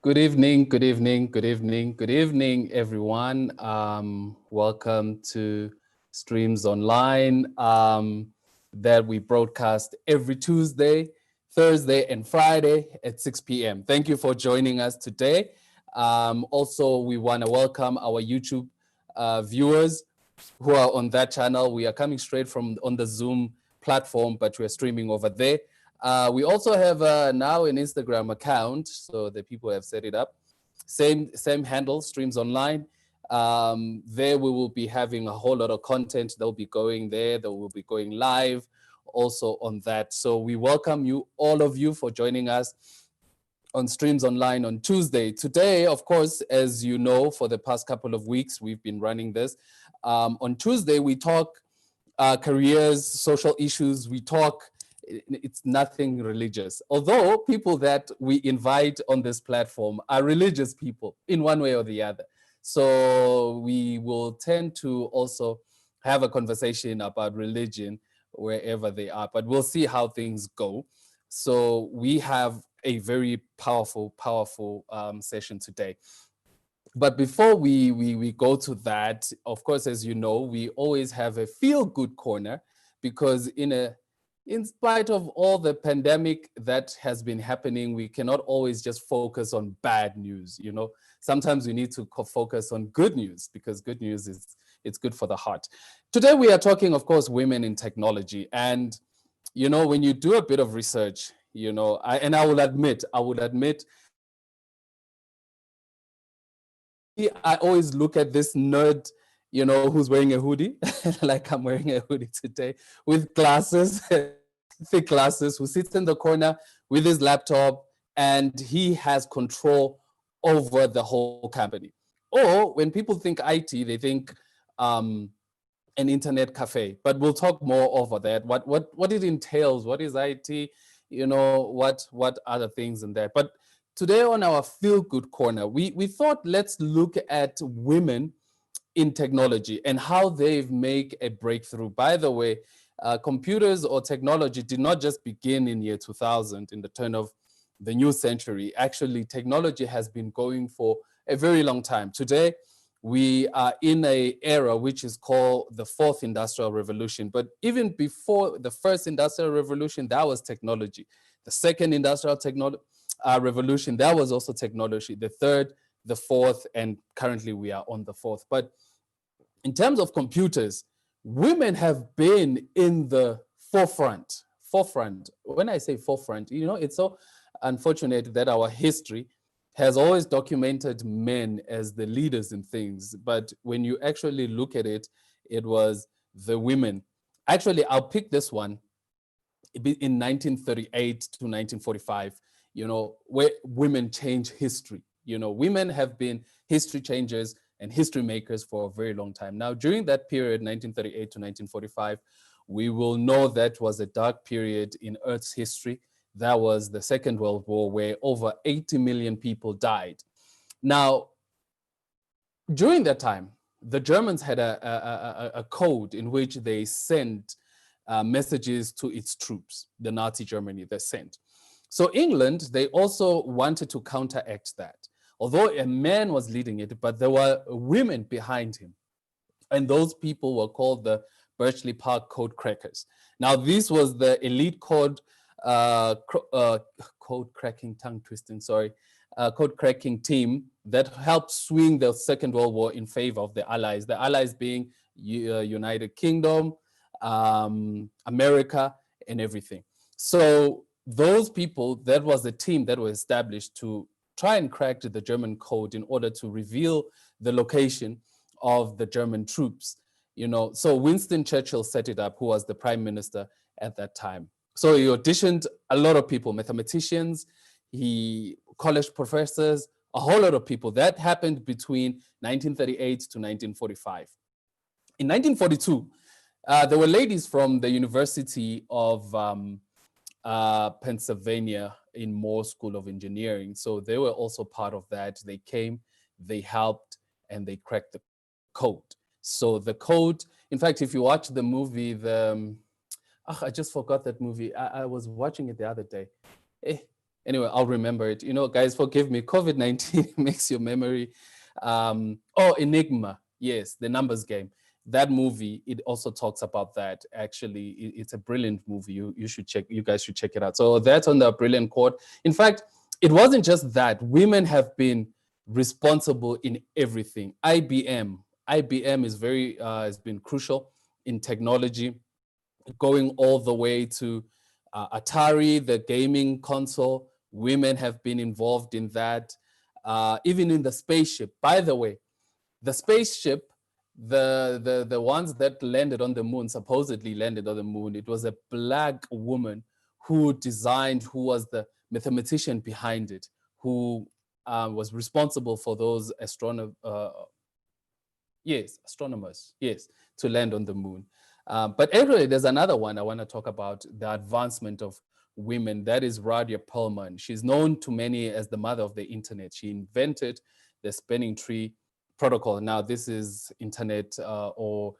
Good evening, good evening, good evening, good evening, everyone. Welcome to Streams Online that we broadcast every Tuesday, Thursday, and Friday at 6 p.m. Thank you for joining us today. Also, we want to welcome our YouTube viewers who are on that channel. We are coming straight from on the Zoom platform, but we're streaming over there. We also have now an Instagram account, so the people have set it up. Same handle, Streams Online. There we will be having a whole lot of content that will be going there, that will be going live also on that. So we welcome you, all of you, for joining us on Streams Online on Tuesday. Today, of course, as you know, for the past couple of weeks, we've been running this. On Tuesday, we talk careers, social issues, we talk, it's nothing religious. Although people that we invite on this platform are religious people in one way or the other. So we will tend to also have a conversation about religion wherever they are, but we'll see how things go. So we have a very powerful session today. But before we go to that, of course, as you know, we always have a feel-good corner because in spite of all the pandemic that has been happening, we cannot always just focus on bad news. You know, sometimes we need to focus on good news because good news it's good for the heart. Today we are talking, of course, women in technology, and you know, when you do a bit of research, you know, I will admit, I always look at this nerd, you know, who's wearing a hoodie, like I'm wearing a hoodie today, with glasses, thick glasses, who sits in the corner with his laptop, and he has control over the whole company. Or when people think IT, they think an internet cafe. But we'll talk more over that. What it entails, what is IT, you know, what other things in there. But today on our Feel Good Corner, we thought let's look at women in technology and how they've made a breakthrough. By the way, computers or technology did not just begin in year 2000, in the turn of the new century. Actually, technology has been going for a very long time. Today, we are in an era which is called the fourth industrial revolution. But even before the first industrial revolution, that was technology. The second industrial revolution, that was also technology. The third, the fourth, and currently we are on the fourth. But in terms of computers, women have been in the forefront. When I say forefront, you know, it's so unfortunate that our history has always documented men as the leaders in things. But when you actually look at it, it was the women. Actually, I'll pick this one in 1938 to 1945, you know, where women change history. You know, women have been history changers and history makers for a very long time. Now, during that period, 1938 to 1945, we will know that was a dark period in Earth's history. That was the Second World War, where over 80 million people died. Now, during that time, the Germans had a code in which they sent messages to its troops, the Nazi Germany they sent. So England, they also wanted to counteract that. Although a man was leading it, but there were women behind him. And those people were called the Bletchley Park Code Crackers. Now, this was the elite code cracking team that helped swing the Second World War in favor of the Allies. The Allies being United Kingdom, America, and everything. So those people, that was the team that was established to try and crack the German code in order to reveal the location of the German troops. You know, so Winston Churchill set it up, who was the prime minister at that time. So he auditioned a lot of people, mathematicians, college professors, a whole lot of people. That happened between 1938 to 1945. In 1942, there were ladies from the University of Pennsylvania in Moore School of Engineering. So they were also part of that. They came, they helped, and they cracked the code. So the code, in fact, if you watch the movie, I just forgot that movie. I was watching it the other day. Anyway, I'll remember it. Guys, forgive me. COVID-19 makes your memory. Enigma. Yes, the numbers game. That movie, it also talks about that. Actually, it's a brilliant movie. You should check. You guys should check it out. So that's on the brilliant court. In fact, it wasn't just that. Women have been responsible in everything. IBM is has been crucial in technology, going all the way to Atari, the gaming console. Women have been involved in that. Even in the spaceship. By the way, the spaceship, the ones that landed on the moon, supposedly landed on the moon, it was a black woman who was the mathematician behind it, who was responsible for those astronomers, yes, to land on the moon. But anyway, there's another one I want to talk about, the advancement of women. That is Radia Perlman. She's known to many as the mother of the internet. She invented the spanning tree protocol. Now, this is internet or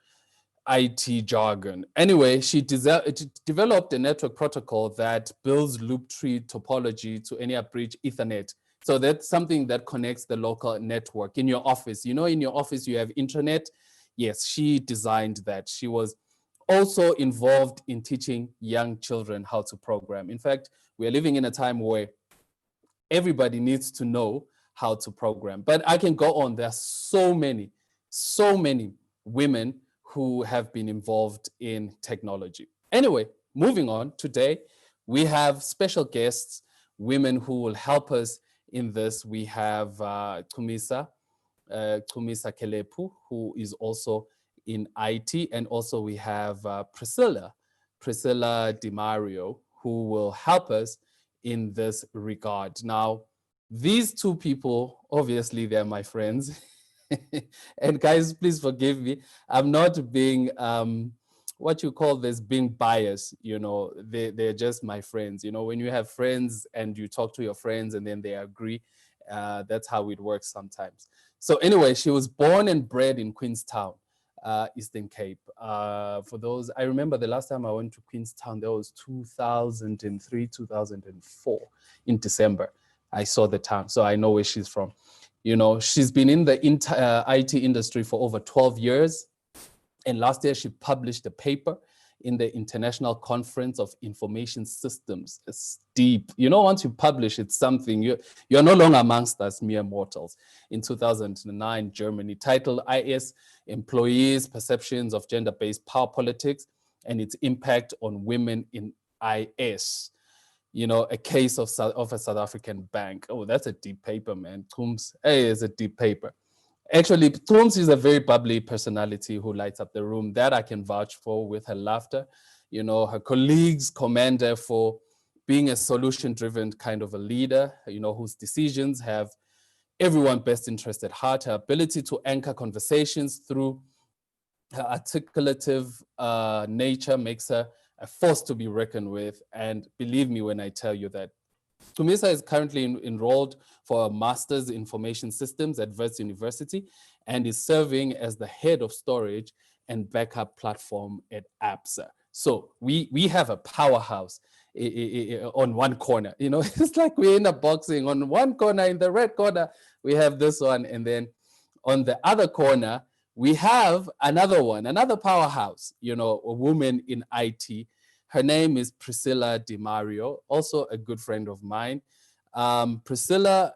IT jargon. Anyway, she developed a network protocol that builds loop tree topology to any bridge Ethernet. So that's something that connects the local network in your office. In your office, you have intranet. Yes, she designed that. She was also involved in teaching young children how to program. In fact, we are living in a time where everybody needs to know how to program. But I can go on. There are so many women who have been involved in technology. Anyway, moving on, today we have special guests, women who will help us in this. We have Chumisa Kelepu, who is also in IT, and also we have Priscilla Dimairho, who will help us in this regard. Now, these two people, obviously, they're my friends. And guys, please forgive me. I'm not being what you call this, being biased. They're just my friends. When you have friends and you talk to your friends and then they agree, that's how it works sometimes. So anyway, she was born and bred in Queenstown, Eastern Cape. For those, I remember the last time I went to Queenstown, that was 2003, 2004 in December. I saw the town, so I know where she's from. She's been in the IT industry for over 12 years. And last year, she published a paper in the International Conference of Information Systems. It's deep. Once you publish, it's something. You're no longer amongst us mere mortals. In 2009, Germany, titled IS Employees' Perceptions of Gender-Based Power Politics and Its Impact on Women in IS. A case of a South African bank. Oh, that's a deep paper, man. Tooms, it's a deep paper. Actually, Tooms is a very bubbly personality who lights up the room. That I can vouch for with her laughter. Her colleagues commend her for being a solution-driven kind of a leader, whose decisions have everyone's best interest at heart. Her ability to anchor conversations through her articulative nature makes her a force to be reckoned with. And believe me when I tell you that. Chumisa is currently enrolled for a Master's in Information Systems at Wits University and is serving as the head of storage and backup platform at ABSA. So we have a powerhouse on one corner. It's like we're in a boxing. On one corner, in the red corner, we have this one. And then on the other corner, we have another powerhouse, a woman in IT. Her name is Priscilla Dimairho, also a good friend of mine. Priscilla,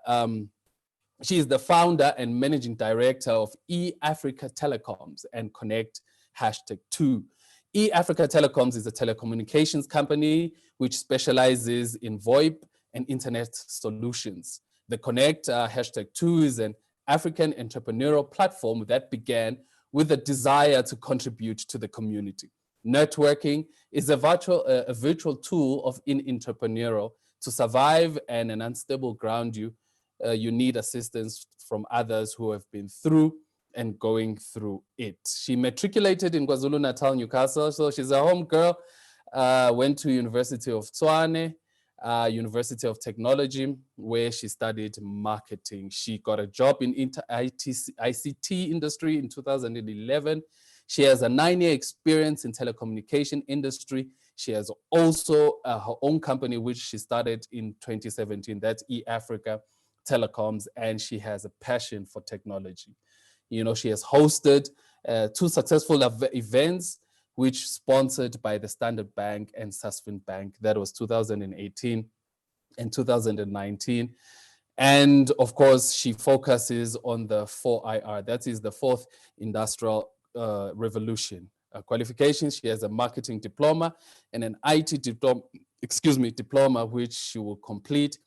she is the founder and managing director of eAfrica Telecoms and Connect #2. eAfrica Telecoms is a telecommunications company which specializes in VoIP and internet solutions. The Connect #2 is an African entrepreneurial platform that began with a desire to contribute to the community. Networking is a virtual tool of entrepreneurial. To survive and an unstable ground, you need assistance from others who have been through and going through it. She matriculated in KwaZulu-Natal, Newcastle, so she's a home girl. Went to University of Tshwane, University of Technology, where she studied marketing. She got a job in ICT industry in 2011. She has a 9-year experience in telecommunication industry. She has also her own company, which she started in 2017. That's E-Africa Telecoms, and she has a passion for technology. You know, she has hosted 2 successful events, which sponsored by the Standard Bank and Sasfin Bank. That was 2018 and 2019. And of course, she focuses on the 4IR. That is the fourth industrial revolution. Qualifications, she has a marketing diploma and an IT diploma, which she will complete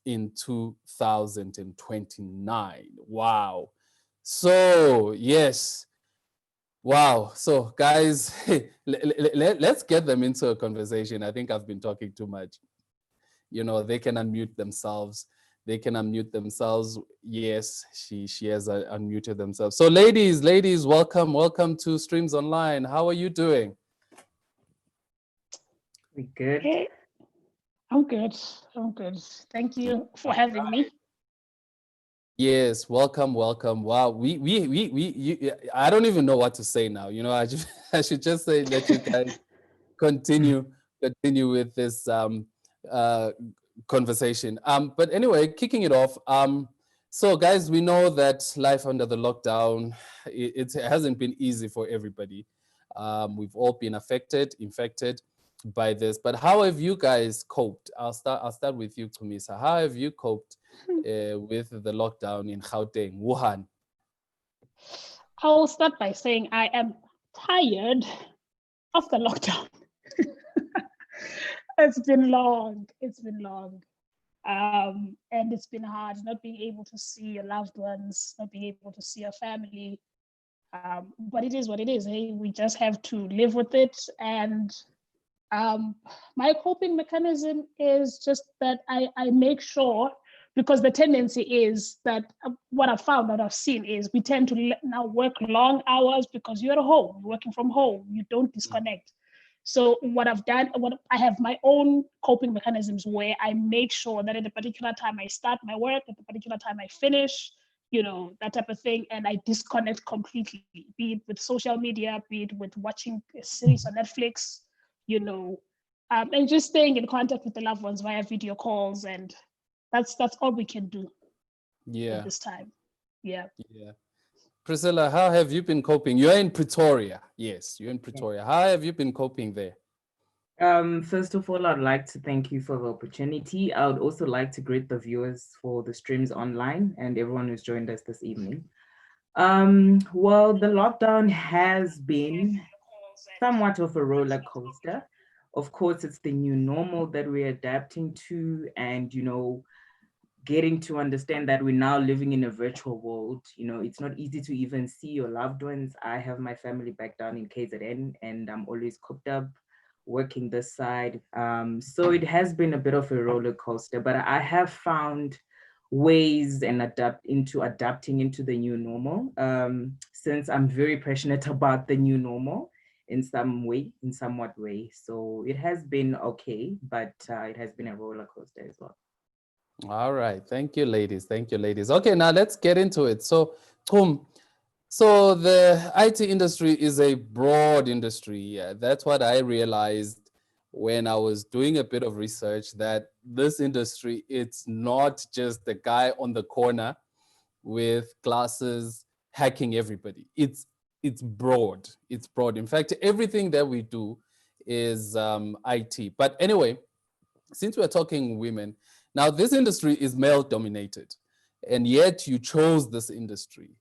in 2029. Wow. So, yes. Wow. So, guys, let's get them into a conversation. I think I've been talking too much. You know, they can unmute themselves. They can unmute themselves. Yes, she has unmuted themselves. So, ladies, welcome to Streams Online. How are you doing? We good? Hey, I'm good. Thank you for having me. Yes, welcome. Wow, I don't even know what to say now. You know, I should just say that you guys continue with this conversation. But anyway, kicking it off. So guys, we know that life under the lockdown, it hasn't been easy for everybody. We've all been infected by this. But how have you guys coped? I'll start with you, Chumisa. How have you coped with the lockdown in Gauteng, Wuhan? I will start by saying I am tired of the lockdown. It's been long. And it's been hard not being able to see your loved ones, not being able to see your family. But it is what it is. Hey, we just have to live with it. And my coping mechanism is just that I make sure, because the tendency is that what I've found, that I've seen is we tend to now work long hours because you're at home, working from home, you don't disconnect. So what I've done, I have my own coping mechanisms where I make sure that at a particular time I start my work, at a particular time I finish, you know, that type of thing. And I disconnect completely, be it with social media, be it with watching a series on Netflix, you know, and just staying in contact with the loved ones via video calls. And that's all we can do at this time. Yeah. Priscilla, how have you been coping? You're in Pretoria. Yes, you're in Pretoria. How have you been coping there? First of all, I'd like to thank you for the opportunity. I would also like to greet the viewers for the streams online and everyone who's joined us this evening. Well, the lockdown has been somewhat of a roller coaster. Of course, it's the new normal that we're adapting to, and, you know, getting to understand that we're now living in a virtual world. You know, it's not easy to even see your loved ones. I have my family back down in KZN and I'm always cooped up working this side. So it has been a bit of a roller coaster, but I have found ways and adapting into the new normal, since I'm very passionate about the new normal in somewhat way. So it has been okay, but it has been a roller coaster as well. All right. Thank you, ladies. Okay, now let's get into it. So, so the IT industry is a broad industry. Yeah, that's what I realized when I was doing a bit of research, that this industry, it's not just the guy on the corner with glasses hacking everybody. It's broad. It's broad. In fact, everything that we do is IT. But anyway, since we're talking women, now this industry is male dominated, and yet you chose this industry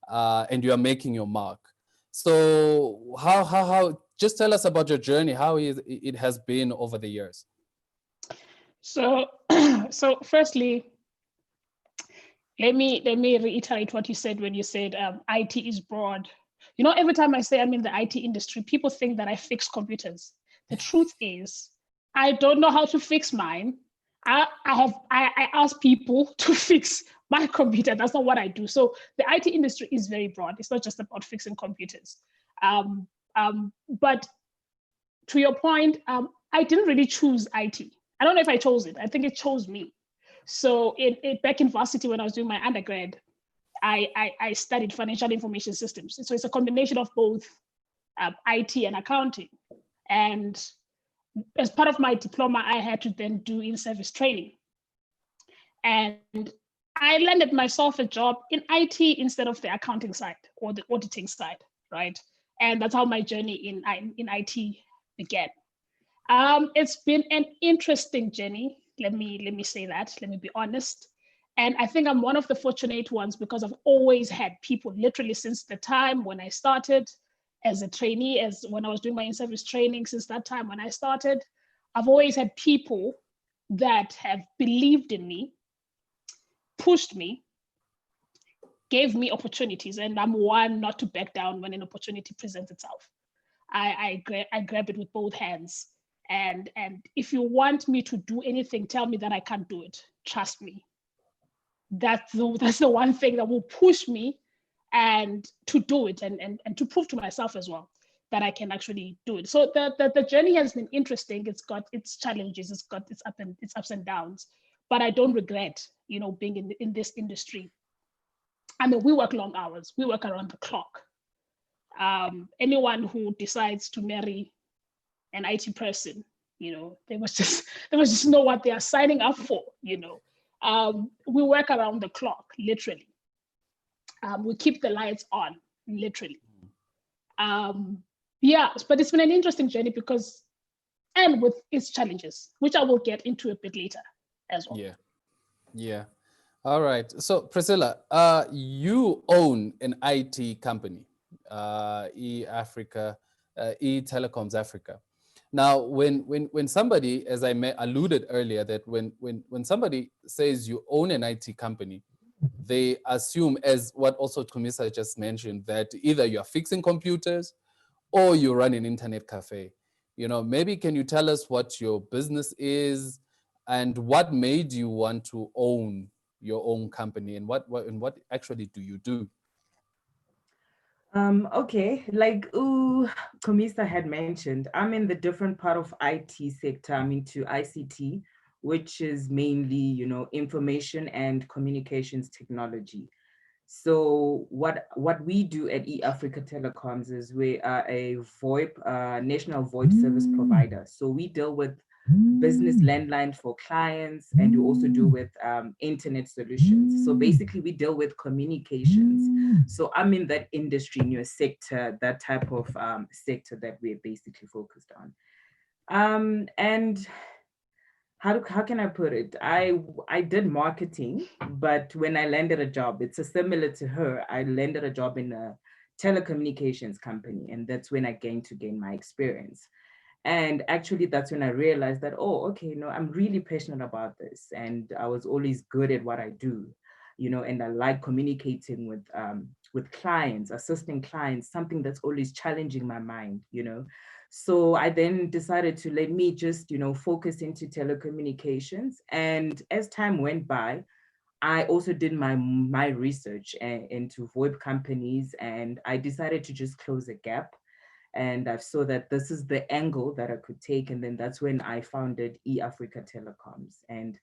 and you are making your mark. So how just tell us about your journey, how it has been over the years. So firstly, let me reiterate what you said when you said IT is broad. You know, every time I say I'm in the IT industry, people think that I fix computers. The truth is, I don't know how to fix mine. I ask people to fix my computer. That's not what I do. So the IT industry is very broad. It's not just about fixing computers. But to your point, I didn't really choose IT. I don't know if I chose it. I think it chose me. So back in varsity when I was doing my undergrad, I studied financial information systems. So it's a combination of both IT and accounting. And as part of my diploma, I had to then do in-service training. And I landed myself a job in IT instead of the accounting side or the auditing side, right? And that's how my journey in IT began. It's been an interesting journey. Let me say that. Let me be honest. And I think I'm one of the fortunate ones because I've always had people, literally since the time when I started as a trainee, as when I was doing my in-service training, since that time when I started, I've always had people that have believed in me, pushed me, gave me opportunities, and I'm one not to back down when an opportunity presents itself. I grab it with both hands. And if you want me to do anything, tell me that I can't do it. Trust me. That's the one thing that will push me and to do it and to prove to myself as well that I can actually do it. So the journey has been interesting. It's got its challenges, it's got its ups and downs, but I don't regret, being in this industry. I mean, we work long hours, we work around the clock. Anyone who decides to marry an IT person, they must just know what they are signing up for. We work around the clock, literally. We keep the lights on, literally. Yeah, but it's been an interesting journey and with its challenges, which I will get into a bit later as well. Yeah. All right. So Priscilla, you own an IT company, eAfrica, eTelecoms Africa. Now, when somebody, as I alluded earlier, that when somebody says you own an IT company, they assume, as what also Chumisa just mentioned, that either you're fixing computers or you run an internet cafe. Maybe can you tell us what your business is and what made you want to own your own company, and what actually do you do? Okay, like Chumisa had mentioned, I'm in the different part of IT sector. I'm into ICT, which is mainly, information and communications technology. So what we do at eAfrica Telecoms is we are a VoIP, national VoIP service provider. So we deal with business landline for clients, and we also deal with internet solutions. So basically we deal with communications. So I'm in that industry, in your sector, that type of sector that we're basically focused on. And how can I put it? I did marketing, but when I landed a job, it's similar to her. I landed a job in a telecommunications company, and that's when I gained my experience. And actually, that's when I realized that, oh, okay, no, I'm really passionate about this. And I was always good at what I do, and I like communicating with clients, assisting clients, something that's always challenging my mind. So I then decided to let me just, focus into telecommunications. And as time went by, I also did my research into VoIP companies, and I decided to just close a gap. And I saw that this is the angle that I could take. And then that's when I founded eAfrica Telecoms. And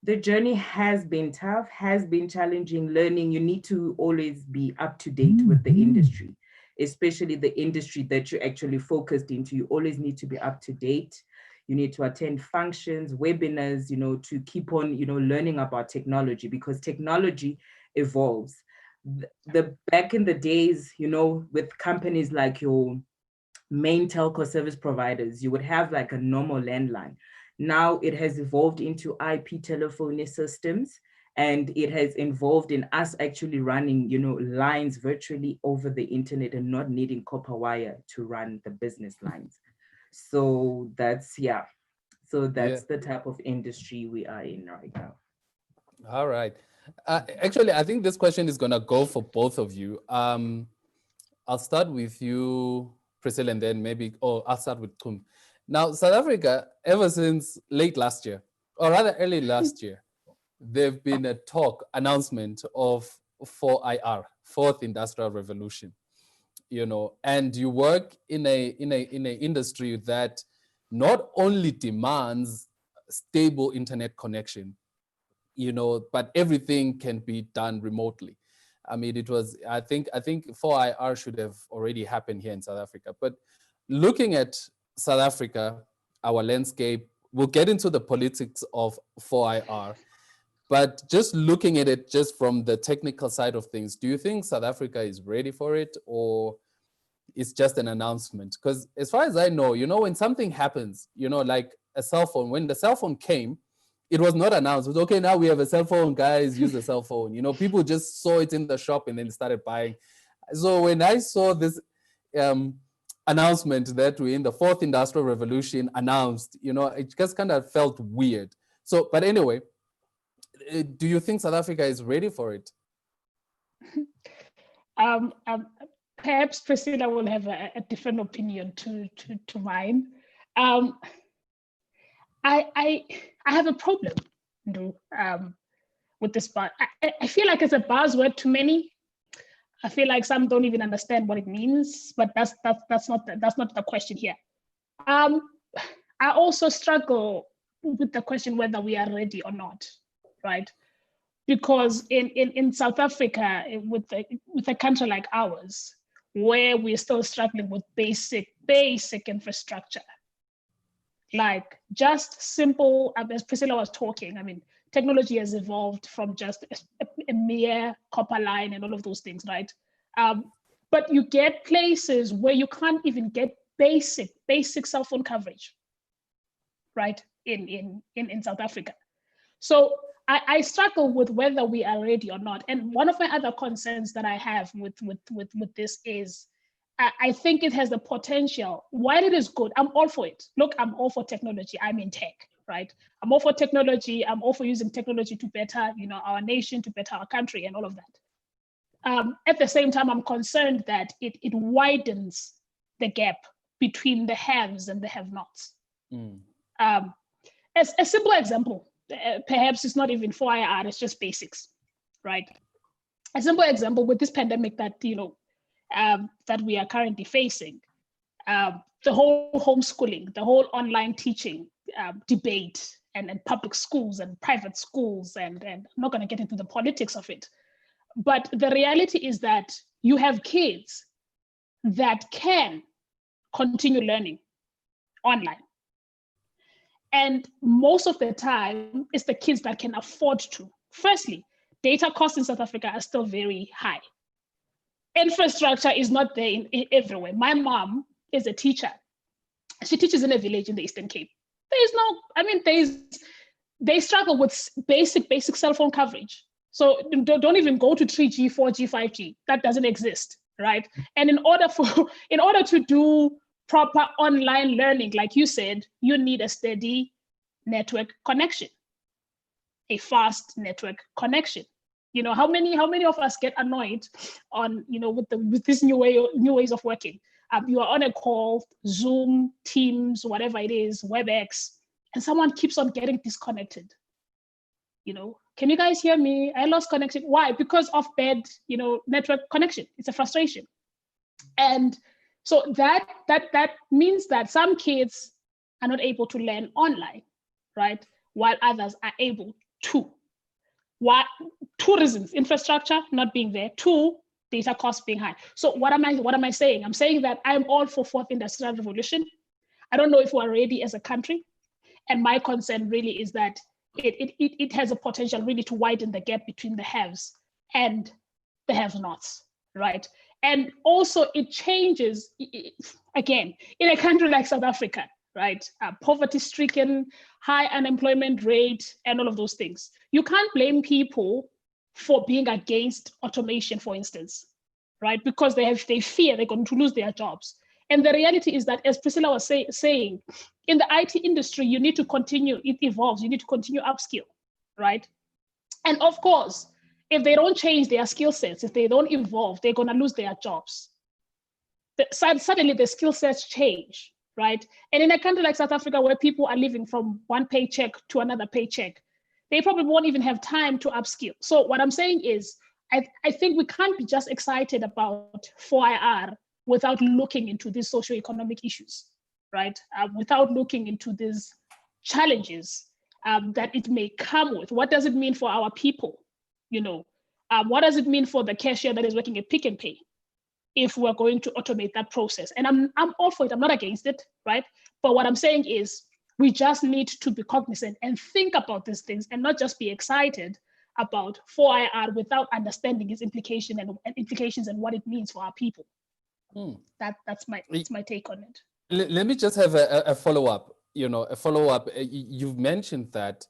the journey has been tough, has been challenging, learning. You need to always be up to date with the industry, especially the industry that you're actually focused into. You always need to be up to date. You need to attend functions, webinars, to keep on, learning about technology, because technology evolves. The back in the days, with companies like your main telco service providers, you would have like a normal landline. Now it has evolved into IP telephony systems, and it has involved in us actually running, lines virtually over the internet and not needing copper wire to run the business lines. So that's the type of industry we are in right now. All right. Actually, I think this question is going to go for both of you. I'll start with you, Priscilla, and then I'll start with Kum. Now, South Africa, ever since late last year, or rather early last year, there've been a announcement of 4IR, Fourth Industrial Revolution. And you work in a industry that not only demands stable internet connection, but everything can be done remotely. I mean, I think 4IR should have already happened here in South Africa. But looking at South Africa, our landscape. We'll get into the politics of 4IR, but just looking at it just from the technical side of things, do you think South Africa is ready for it, or it's just an announcement? Because as far as I know, when something happens, like a cell phone, when the cell phone came, it was not announced. It was, okay, now we have a cell phone, guys, use the cell phone. People just saw it in the shop and then started buying. So when I saw this announcement that we're in the fourth industrial revolution announced, it just kind of felt weird. So, but anyway, do you think South Africa is ready for it? Perhaps Priscilla will have a different opinion to mine. I have a problem with this part. I feel like it's a buzzword to many. I feel like some don't even understand what it means, but that's not the question here. I also struggle with the question whether we are ready or not, right? Because in South Africa, with a country like ours, where we're still struggling with basic infrastructure, like just simple, as Priscilla was talking, I mean, technology has evolved from just a mere copper line and all of those things, right? But you get places where you can't even get basic cell phone coverage, right? In South Africa. So I struggle with whether we are ready or not. And one of my other concerns that I have with this is, I think it has the potential. While it is good, I'm all for it. Look, I'm all for technology. I'm in tech, right? I'm all for technology. I'm all for using technology to better, our nation, to better our country, and all of that. At the same time, I'm concerned that it widens the gap between the haves and the have-nots. As a simple example, perhaps it's not even 4IR, it's just basics, right? A simple example with this pandemic that that we are currently facing, the whole homeschooling, the whole online teaching debate, and public schools and private schools, and I'm not going to get into the politics of it, but the reality is that you have kids that can continue learning online. And most of the time, it's the kids that can afford to. Firstly, data costs in South Africa are still very high. Infrastructure is not there everywhere. My mom is a teacher. She teaches in a village in the Eastern Cape. They struggle with basic cell phone coverage. So don't even go to 3G, 4G, 5G. That doesn't exist, right? And in order to do proper online learning, like you said, you need a steady network connection, a fast network connection. How many of us get annoyed on, with this new ways of working? You are on a call, Zoom, Teams, whatever it is, WebEx, and someone keeps on getting disconnected. Can you guys hear me? I lost connection. Why? Because of bad, network connection. It's a frustration. And so that means that some kids are not able to learn online, right? While others are able to. Why? Two reasons: infrastructure not being there, two, data costs being high. So what am I saying? I'm saying that I'm all for fourth industrial revolution. I don't know if we're ready as a country. And my concern really is that it has a potential really to widen the gap between the haves and the have-nots, right? And also it changes, again, in a country like South Africa, right? Poverty-stricken, high unemployment rate, and all of those things. You can't blame people for being against automation, for instance, right? Because they fear they're going to lose their jobs. And the reality is that, as Priscilla was saying, in the IT industry, you need to continue, it evolves, you need to continue upskill, right? And of course, if they don't change their skill sets, if they don't evolve, they're going to lose their jobs. Suddenly the skill sets change, right? And in a country like South Africa, where people are living from one paycheck to another paycheck, they probably won't even have time to upskill. So what I'm saying is, I think we can't be just excited about 4IR without looking into these socioeconomic issues, right? Without looking into these challenges that it may come with. What does it mean for our people? What does it mean for the cashier that is working at Pick n Pay if we're going to automate that process? And I'm all for it, I'm not against it, right? But what I'm saying is, We just need to be cognizant and think about these things and not just be excited about 4IR without understanding its implication and implications and what it means for our people. That's my take on it. Let me just have a follow-up. A follow-up. You've mentioned that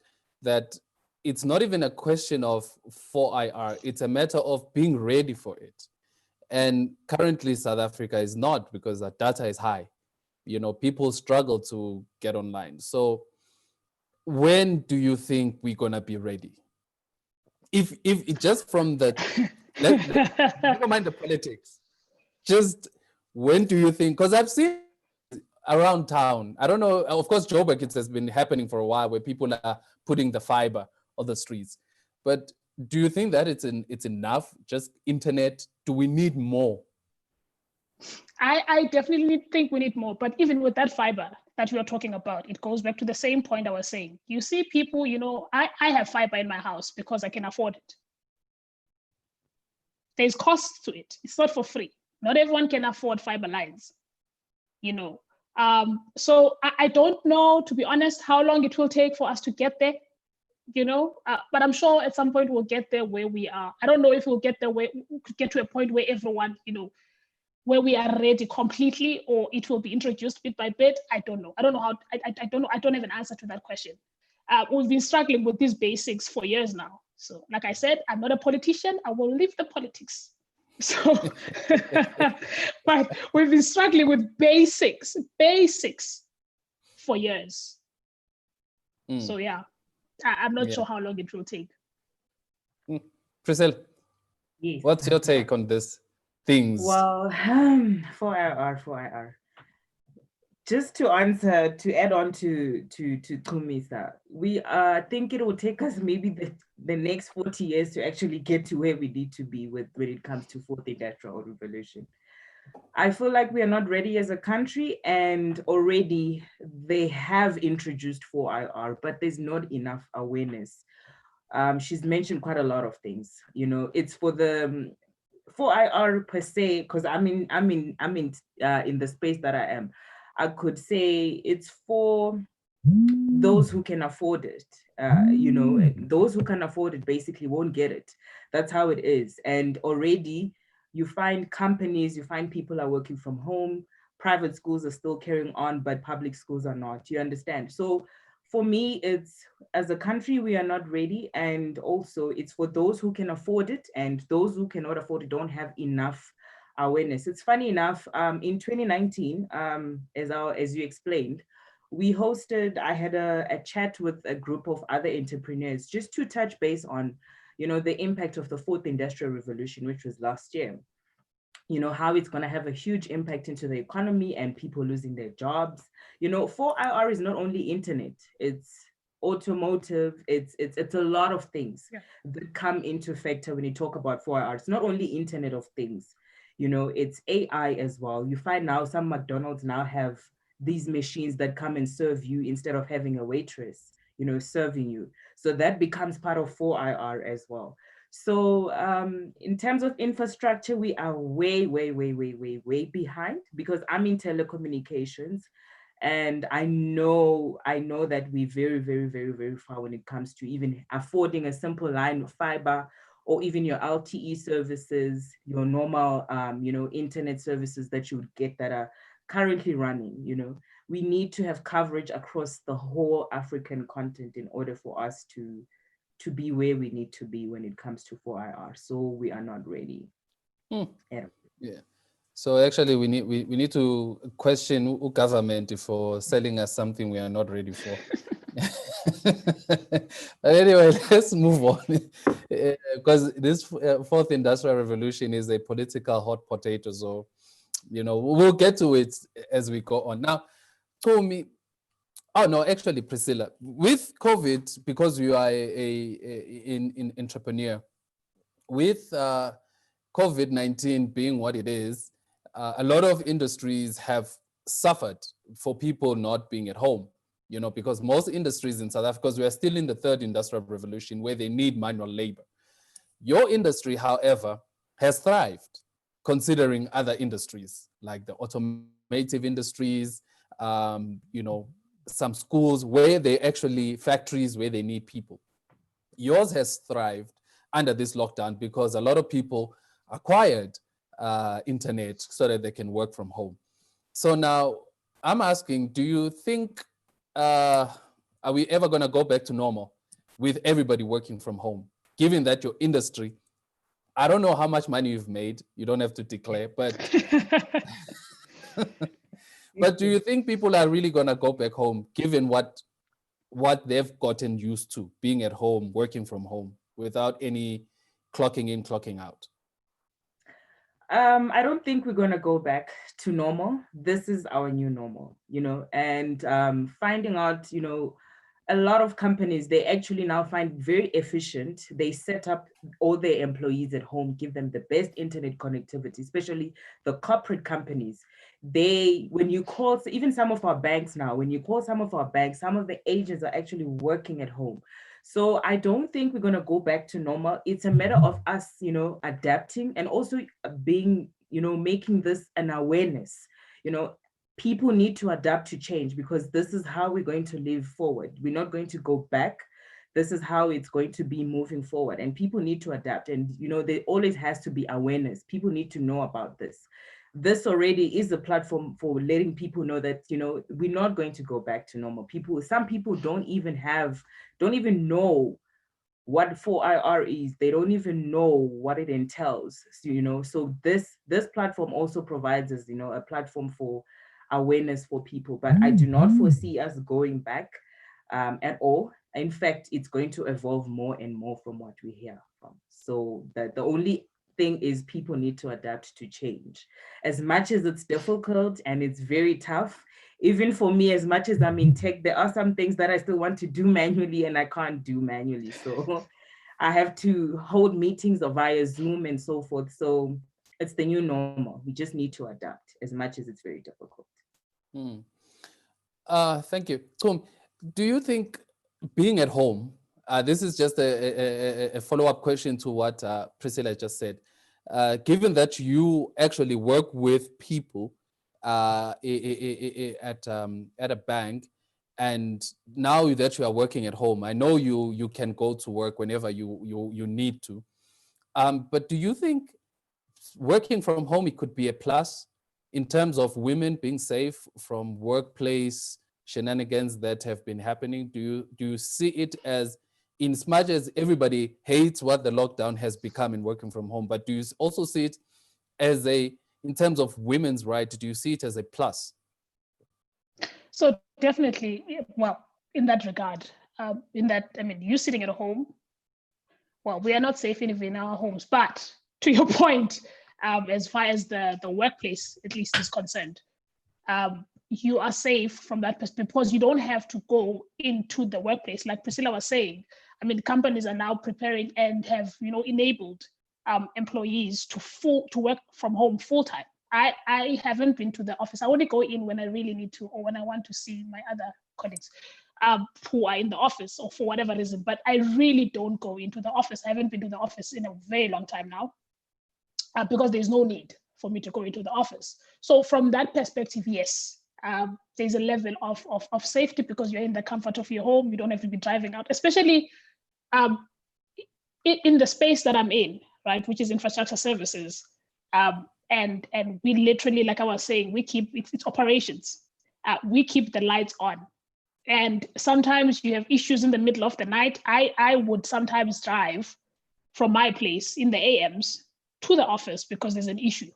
it's not even a question of 4IR. It's a matter of being ready for it. And currently, South Africa is not, because the data is high. People struggle to get online. So when do you think we're gonna be ready? If it just from the never mind the politics, just when do you think? Because I've seen around town, I don't know, of course Joburg, it has been happening for a while where people are putting the fiber on the streets, but do you think that it's enough, just internet? Do we need more? I definitely think we need more, but even with that fiber that we are talking about, it goes back to the same point I was saying. You see people, I have fiber in my house because I can afford it. There's costs to it. It's not for free. Not everyone can afford fiber lines, So I don't know, to be honest, how long it will take for us to get there, but I'm sure at some point we'll get there where we are. I don't know if we'll get there where we could get to a point where everyone, where we are ready completely, or it will be introduced bit by bit. I don't know. I don't know how. I don't know. I don't have an answer to that question. We've been struggling with these basics for years now. So, like I said, I'm not a politician. I will leave the politics. So, but we've been struggling with basics for years. So yeah, I'm not sure how long it will take. Priscilla, Yes. What's your take on this? Things. Well, 4IR. Just to add on to Chumisa, we think it will take us maybe the next 40 years to actually get to where we need to be when it comes to fourth industrial revolution. I feel like we are not ready as a country, and already they have introduced 4IR, but there's not enough awareness. She's mentioned quite a lot of things. It's for the 4IR per se, because I'm in the space that I am. I could say it's for those who can afford it. Those who can afford it basically won't get it. That's how it is. And already you find companies, you find people are working from home. Private schools are still carrying on, but public schools are not. You understand? So for me, it's, as a country, we are not ready. And also it's for those who can afford it, and those who cannot afford it don't have enough awareness. It's funny enough, in 2019, as you explained, I had a chat with a group of other entrepreneurs just to touch base on, the impact of the fourth industrial revolution, which was last year. How it's going to have a huge impact into the economy and people losing their jobs. 4IR is not only internet, it's automotive, it's a lot of things that come into factor when you talk about 4IR. It's not only internet of things, it's AI as well. You find now some McDonald's now have these machines that come and serve you instead of having a waitress, serving you. So that becomes part of 4IR as well. So in terms of infrastructure, we are way behind, because I'm in telecommunications, and I know that we're very far when it comes to even affording a simple line of fiber, or even your LTE services, your normal internet services that you would get that are currently running. We need to have coverage across the whole African continent in order for us to be where we need to be when it comes to 4IR. So we are not ready. Yeah. So actually we need to question government for selling us something we are not ready for. But anyway, let's move on, because this fourth industrial revolution is a political hot potato. So, we'll get to it as we go on. Now, actually, Priscilla, with COVID, because you are an entrepreneur, with COVID-19 being what it is, a lot of industries have suffered for people not being at home, because most industries in South Africa, because we are still in the third industrial revolution where they need manual labor. Your industry, however, has thrived, considering other industries like the automotive industries, some schools where they actually factories where they need people. Yours has thrived under this lockdown because a lot of people acquired internet so that they can work from home. So now I'm asking, do you think, are we ever going to go back to normal with everybody working from home? Given that your industry, I don't know how much money you've made, you don't have to declare, but but do you think people are really going to go back home given what they've gotten used to, being at home, working from home without any clocking in, clocking out? I don't think we're gonna go back to normal. This is our new normal, and finding out, a lot of companies, they actually now find very efficient. They set up all their employees at home, give them the best internet connectivity, especially the corporate companies. When you call, even some of our banks now, when you call some of our banks, some of the agents are actually working at home. So I don't think we're going to go back to normal. It's a matter of us, adapting and also being, making this an awareness. People need to adapt to change because this is how we're going to live forward. We're not going to go back. This is how it's going to be moving forward. And people need to adapt. And, there always has to be awareness. People need to know about this. This already is a platform for letting people know that, we're not going to go back to normal. Some people don't even know what 4IR is. They don't even know what it entails. So this platform also provides us, a platform for awareness for people. But I do not foresee us going back at all. In fact, it's going to evolve more and more from what we hear from. So that the only thing is people need to adapt to change. As much as it's difficult and it's very tough, even for me, as much as I'm in tech, there are some things that I still want to do manually and I can't do manually. So I have to hold meetings via Zoom and so forth. So it's the new normal. We just need to adapt as much as it's very difficult. Thank you. Tom, do you think being at home, this is just a follow-up question to what Priscilla just said, given that you actually work with people at a bank, and now that you are working at home, I know you can go to work whenever you need to, but do you think working from home, it could be a plus in terms of women being safe from workplace shenanigans that have been happening? Do you see it as, in as much as everybody hates what the lockdown has become in working from home, but do you also see it as in terms of women's right, do you see it as a plus? So definitely, well, in that regard, you sitting at home, well, we are not safe in our homes, but to your point, as far as the workplace, at least, is concerned, you are safe from that perspective because you don't have to go into the workplace. Like Priscilla was saying, companies are now preparing and have, enabled employees to work from home full time. I haven't been to the office. I only go in when I really need to or when I want to see my other colleagues who are in the office or for whatever reason. But I really don't go into the office. I haven't been to the office in a very long time now because there's no need for me to go into the office. So from that perspective, yes, there's a level of safety because you're in the comfort of your home. You don't have to be driving out, especially in the space that I'm in, right, which is infrastructure services. And we literally, like I was saying, we keep it's operations. We keep the lights on. And sometimes you have issues in the middle of the night. I would sometimes drive from my place in the AMs to the office because there's an issue.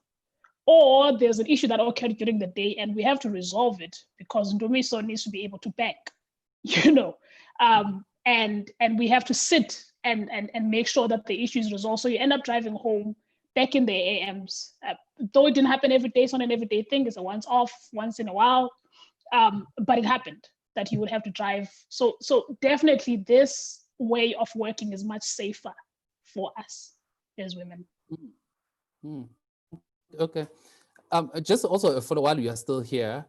Or there's an issue that occurred during the day and we have to resolve it because Chumisa needs to be able to bank, and we have to sit and make sure that the issue is resolved. So you end up driving home back in the AMs. Though it didn't happen every day, it's not an everyday thing. It's a once off, once in a while. But it happened that you would have to drive. So definitely this way of working is much safer for us as women. Okay. Just also for a while you are still here.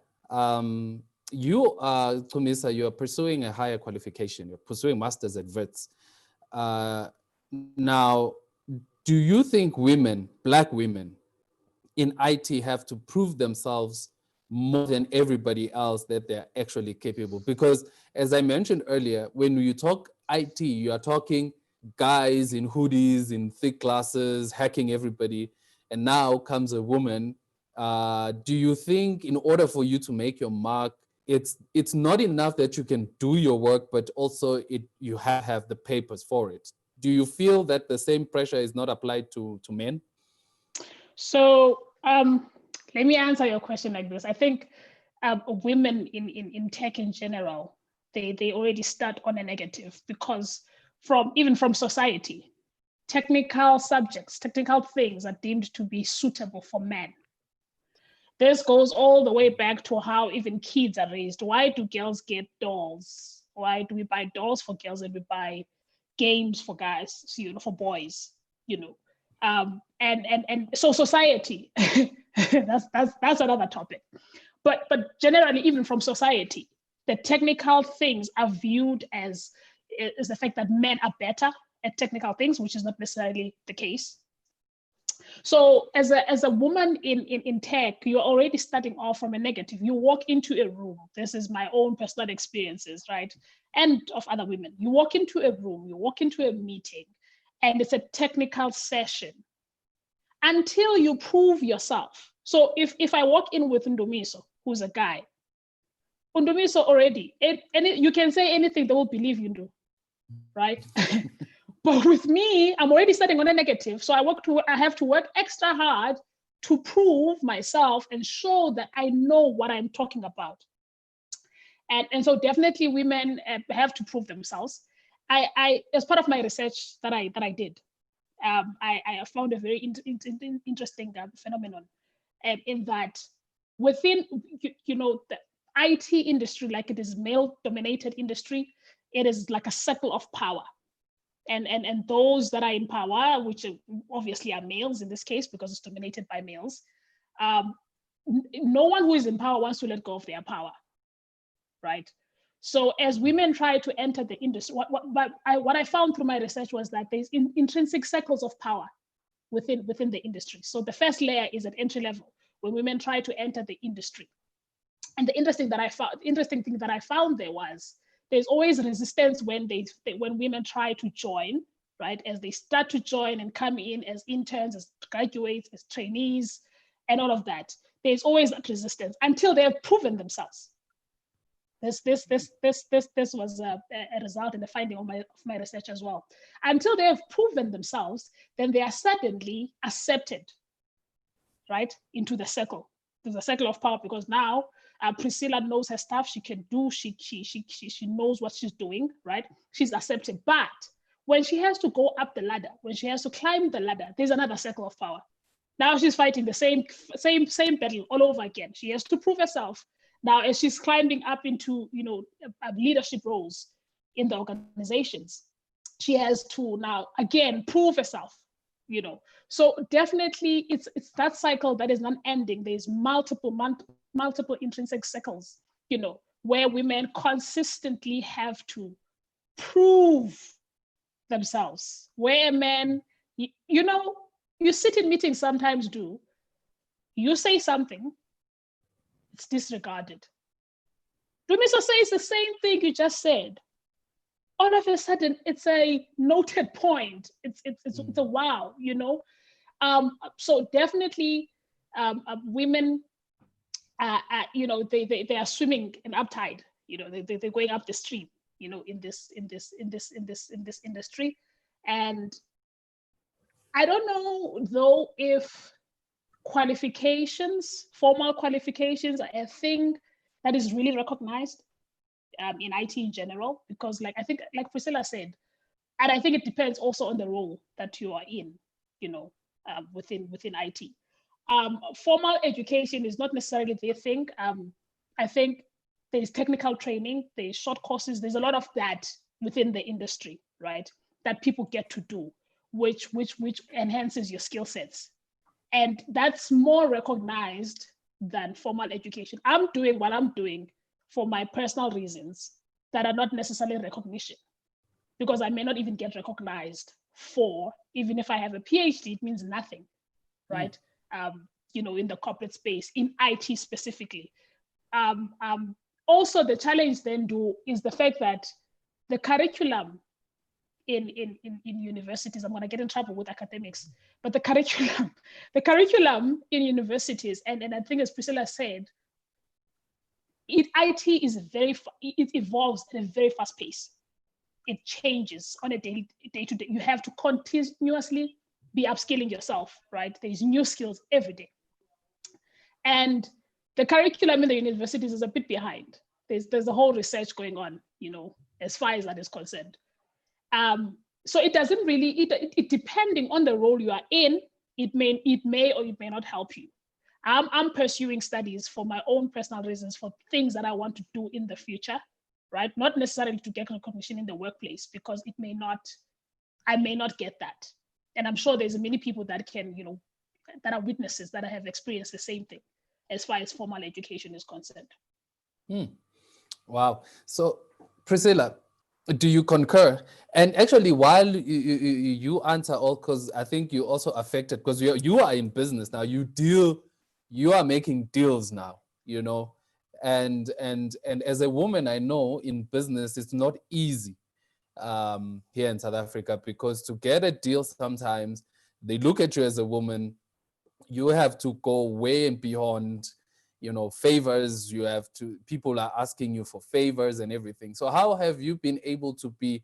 You are, Chumisa, you're pursuing a higher qualification. You're pursuing masters at Wits. Now, do you think Black women in IT have to prove themselves more than everybody else that they're actually capable. Because as I mentioned earlier, when you talk IT, you are talking guys in hoodies, in thick glasses, hacking everybody. And now comes a woman. Do you think in order for you to make your mark, it's not enough that you can do your work, but also you have the papers for it? Do you feel that the same pressure is not applied to men? So let me answer your question like this. I think women in tech in general, they already start on a negative, because even from society, technical subjects, technical things are deemed to be suitable for men. This goes all the way back to how even kids are raised. Why do girls get dolls? Why do we buy dolls for girls and we buy games for guys, for boys, and so society, that's another topic. But generally, even from society, the technical things are viewed as the fact that men are better at technical things, which is not necessarily the case. So as a woman in tech, you're already starting off from a negative. You walk into a room. This is my own personal experiences, right? And of other women. You walk into a room, you walk into a meeting, and it's a technical session until you prove yourself. So if I walk in with Ndumiso, who's a guy, Ndumiso already, you can say anything, they will believe you do, right? But with me, I'm already starting on a negative. So I have to work extra hard to prove myself and show that I know what I'm talking about. And so definitely women have to prove themselves. I as part of my research that I did, I found a very interesting phenomenon in that within, the IT industry, like it is male-dominated industry, it is like a circle of power. And those that are in power, which obviously are males in this case, because it's dominated by males, no one who is in power wants to let go of their power, right? So as women try to enter the industry, what I found through my research was that there's intrinsic circles of power within the industry. So the first layer is at entry level, when women try to enter the industry. And the interesting thing that I found there was, there's always resistance when women try to join, right? As they start to join and come in as interns, as graduates, as trainees, and all of that. There's always that resistance until they have proven themselves. This was a result in the finding of my research as well. Until they have proven themselves, then they are suddenly accepted, right, into the circle. There's a circle of power, because now Priscilla knows her stuff. She can do. She knows what she's doing. Right? She's accepted. But when she has to go up the ladder, when she has to climb the ladder, there's another circle of power. Now she's fighting the same battle all over again. She has to prove herself. Now, as she's climbing up into leadership roles in the organizations, she has to now again prove herself. So definitely it's that cycle that is not ending. There's multiple intrinsic cycles, where women consistently have to prove themselves. Where men, you sit in meetings sometimes, you say something, it's disregarded. Dumiso says the same thing you just said. All of a sudden, it's a noted point. It's a wow, So definitely, women, they are swimming in uptide. They're going up the stream. In this industry, and I don't know though if formal qualifications are a thing that is really recognized in IT in general, because I think, like Priscilla said, and I think it depends also on the role that you are in, within IT. Formal education is not necessarily the thing. I think there's technical training, there's short courses, there's a lot of that within the industry, right? That people get to do, which enhances your skill sets. And that's more recognized than formal education. I'm doing what I'm doing for my personal reasons that are not necessarily recognition, because I may not even get recognized for, even if I have a PhD, it means nothing, right? in the corporate space, in IT specifically. Also, the challenge then is the fact that the curriculum in universities, I'm going to get in trouble with academics, but the curriculum in universities, and I think as Priscilla said, IT is it evolves at a very fast pace. It changes on a day to day. You have to continuously be upskilling yourself, right? There's new skills every day. And the curriculum in the universities is a bit behind. There's a whole research going on, as far as that is concerned. So it doesn't really, it depending on the role you are in, it may or it may not help you. I'm pursuing studies for my own personal reasons, for things that I want to do in the future, right? Not necessarily to get recognition in the workplace, because I may not get that. And I'm sure there's many people that can, that are witnesses that have experienced the same thing as far as formal education is concerned. Wow. So Priscilla, do you concur? And actually, while you answer all, because I think you also affected, because you are in business now, you are making deals now, and as a woman, I know in business it's not easy here in South Africa, because to get a deal, sometimes they look at you as a woman. You have to go way and beyond, favors. People are asking you for favors and everything. So how have you been able to be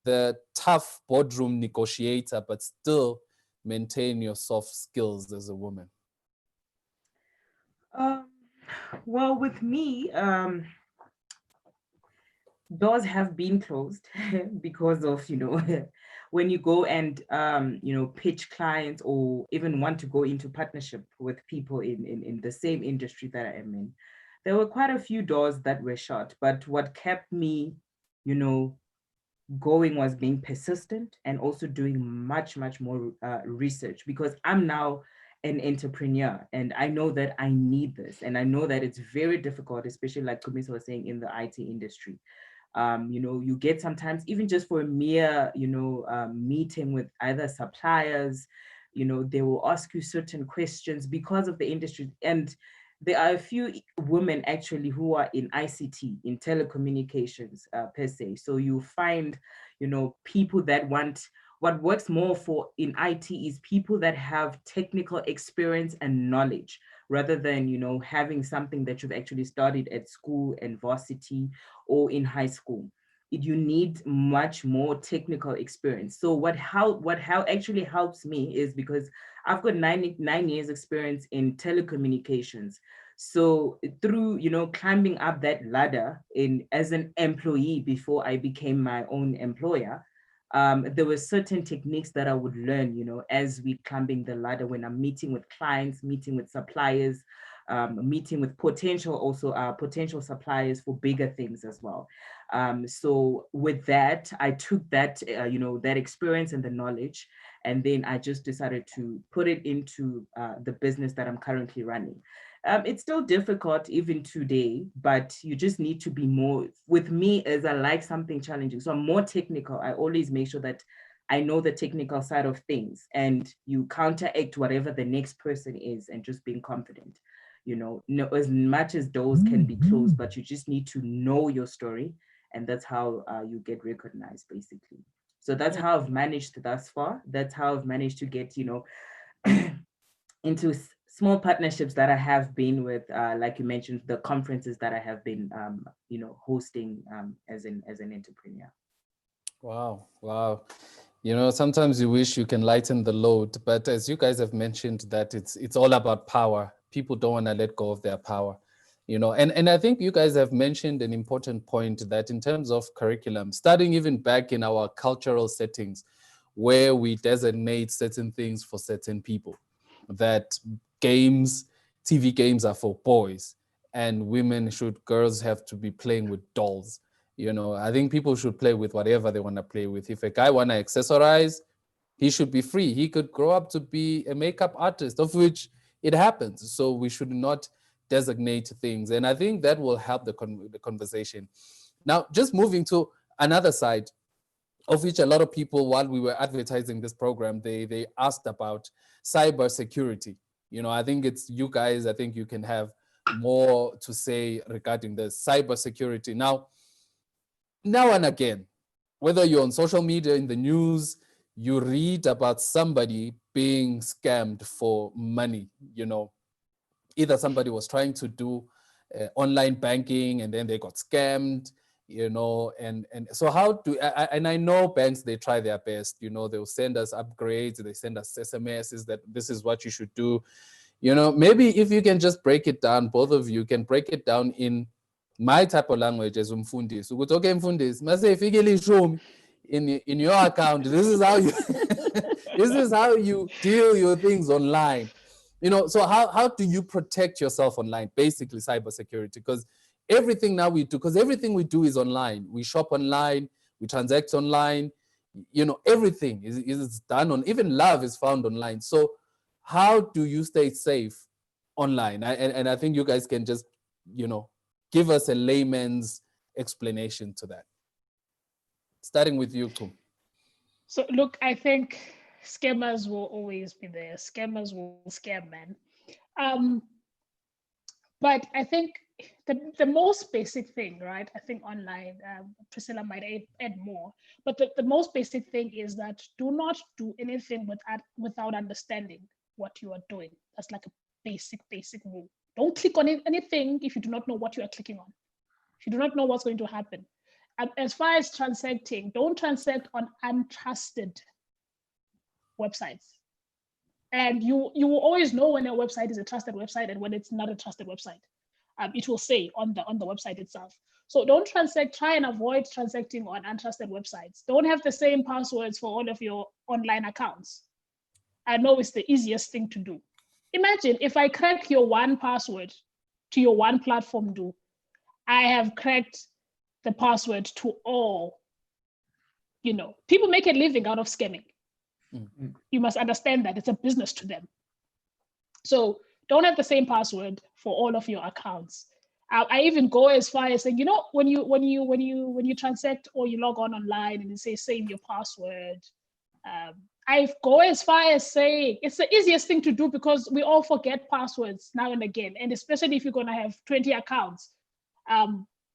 the tough boardroom negotiator, but still maintain your soft skills as a woman? Well, with me, doors have been closed because of, when you go and, pitch clients, or even want to go into partnership with people in the same industry that I am in. There were quite a few doors that were shut, but what kept me, going was being persistent, and also doing much, much more research, because I'm now an entrepreneur, and I know that I need this, and I know that it's very difficult, especially like Chumisa was saying, in the IT industry. You get sometimes, even just for a mere, meeting with either suppliers, they will ask you certain questions because of the industry. And there are a few women actually who are in ICT, in telecommunications per se. So you find, people that what works more for in IT is people that have technical experience and knowledge, rather than, having something that you've actually studied at school and varsity or in high school. You need much more technical experience. So what actually helps me is, because I've got 9 years experience in telecommunications. So through, climbing up that ladder as an employee before I became my own employer, there were certain techniques that I would learn, as we climbing the ladder, when I'm meeting with clients, meeting with suppliers, meeting with potential suppliers for bigger things as well. So with that, I took that, that experience and the knowledge, and then I just decided to put it into the business that I'm currently running. It's still difficult even today, but you just need to be more, with me, as I like something challenging. So I'm more technical. I always make sure that I know the technical side of things, and you counteract whatever the next person is, and just being confident. As much as doors can be closed, but you just need to know your story, and that's how you get recognized, basically. So that's how I've managed thus far. That's how I've managed to get, into small partnerships that I have been with, like you mentioned, the conferences that I have been, hosting as an entrepreneur. Wow. Sometimes you wish you can lighten the load, but as you guys have mentioned, that it's all about power. People don't want to let go of their power, and I think you guys have mentioned an important point, that in terms of curriculum, starting even back in our cultural settings, where we designate certain things for certain people, that TV games are for boys, and girls have to be playing with dolls. I think people should play with whatever they want to play with. If a guy want to accessorize, he should be free. He could grow up to be a makeup artist, of which it happens. So we should not designate things. And I think that will help the conversation. Now, just moving to another side, of which a lot of people, while we were advertising this program, they asked about cybersecurity. I think it's you guys. I think you can have more to say regarding the cybersecurity. Now and again, whether you're on social media, in the news, you read about somebody being scammed for money. Either somebody was trying to do online banking and then they got scammed, and so how do and I know banks, they try their best. They'll send us upgrades, they send us SMSs that this is what you should do. Maybe if you can just break it down, both of you can break it down in my type of language as umfundisi ukuthi okay mfundisi mase ifikile ishumi in your account, this is how you this is how you deal your things online. So how do you protect yourself online? Basically cybersecurity, because everything we do is online. We shop online, we transact online, everything is done on, even love is found online. So how do you stay safe online? And I think you guys can just, give us a layman's explanation to that. Starting with you, Kum. So look, I think scammers will always be there. Scammers will scam, man. But I think the most basic thing, right? I think online, Priscilla might add more, but the most basic thing is that do not do anything without understanding what you are doing. That's like a basic rule. Don't click on anything if you do not know what you are clicking on. If you do not know what's going to happen. And as far as transacting, don't transact on untrusted websites. And you will always know when a website is a trusted website and when it's not a trusted website. It will say on the website itself. So don't try and avoid transacting on untrusted websites. Don't have the same passwords for all of your online accounts. I know it's the easiest thing to do. Imagine if I crack your one password to your one platform, I have cracked the password to all. People make a living out of scamming. Mm-hmm. You must understand that it's a business to them. So don't have the same password for all of your accounts. I even go as far as saying, when you transact or you log on online and you say save your password, I go as far as saying it's the easiest thing to do because we all forget passwords now and again, and especially if you're going to have 20 accounts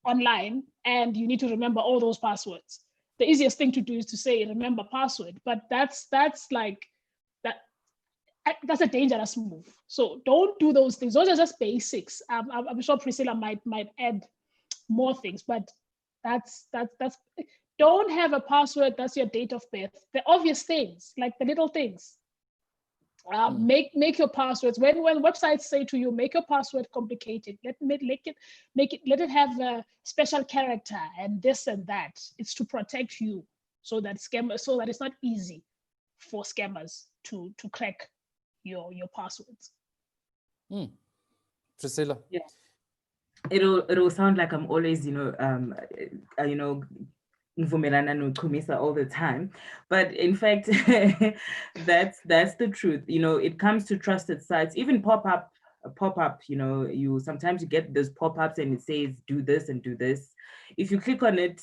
online and you need to remember all those passwords. The easiest thing to do is to say remember password, but that's like that. That's a dangerous move. So don't do those things. Those are just basics. I'm sure Priscilla might add more things, but that's. Don't have a password that's your date of birth. The obvious things, like the little things. Make your passwords. When websites say to you, make your password complicated. Let it have a special character and this and that. It's to protect you, so that it's not easy for scammers to crack your passwords. Priscilla. Yeah. It'll sound like I'm always, Mvumelana no Chumisa all the time, but in fact, that's the truth. It comes to trusted sites, even pop-up. You sometimes get those pop-ups and it says do this and do this. If you click on it,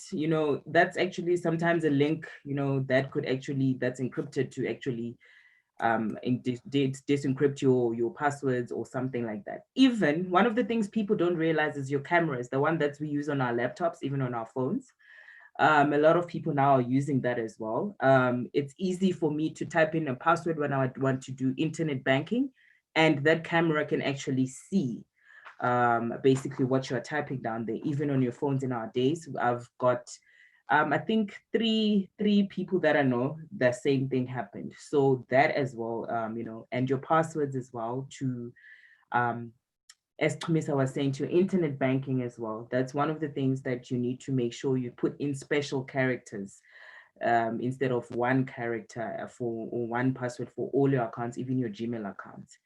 that's actually sometimes a link, that's encrypted to actually disencrypt your passwords or something like that. Even one of the things people don't realize is your cameras, the one that we use on our laptops, even on our phones. A lot of people now are using that as well. It's easy for me to type in a password when I want to do internet banking, and that camera can actually see basically what you're typing down there, even on your phones in our days. I've got, I think three people that I know, the same thing happened. So that as well, and your passwords as well to, as Chumisa was saying, to internet banking as well. That's one of the things that you need to make sure you put in special characters instead of one character or one password for all your accounts, even your Gmail accounts.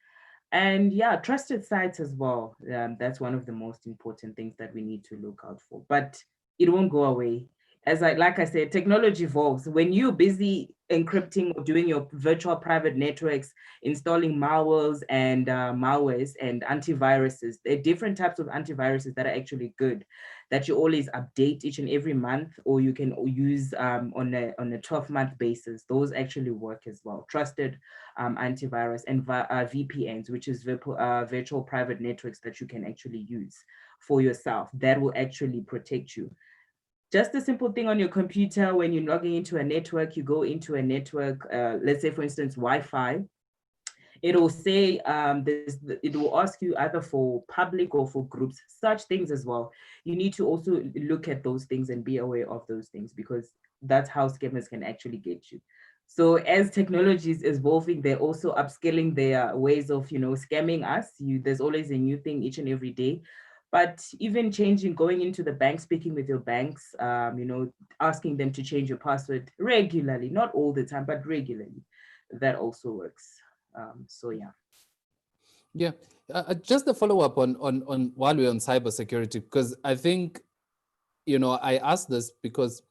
And yeah, trusted sites as well. That's one of the most important things that we need to look out for. But it won't go away. Like I said, technology evolves. When you're busy encrypting or doing your virtual private networks, installing malwares and antiviruses. There are different types of antiviruses that are actually good, that you always update each and every month, or you can use on a 12-month basis. Those actually work as well. Trusted antivirus and VPNs, which is virtual private networks that you can actually use for yourself. That will actually protect you. Just a simple thing on your computer, when you're logging into a network, you go into a network, let's say, for instance, Wi-Fi. It'll say, it will ask you either for public or for groups, such things as well. You need to also look at those things and be aware of those things, because that's how scammers can actually get you. So as technology is evolving, they're also upscaling their ways of, scamming us. There's always a new thing each and every day. But even changing, going into the bank, speaking with your banks, asking them to change your password regularly, not all the time, but regularly, that also works. So yeah. Yeah, just a follow up on while we're on cybersecurity, because I think, I asked this because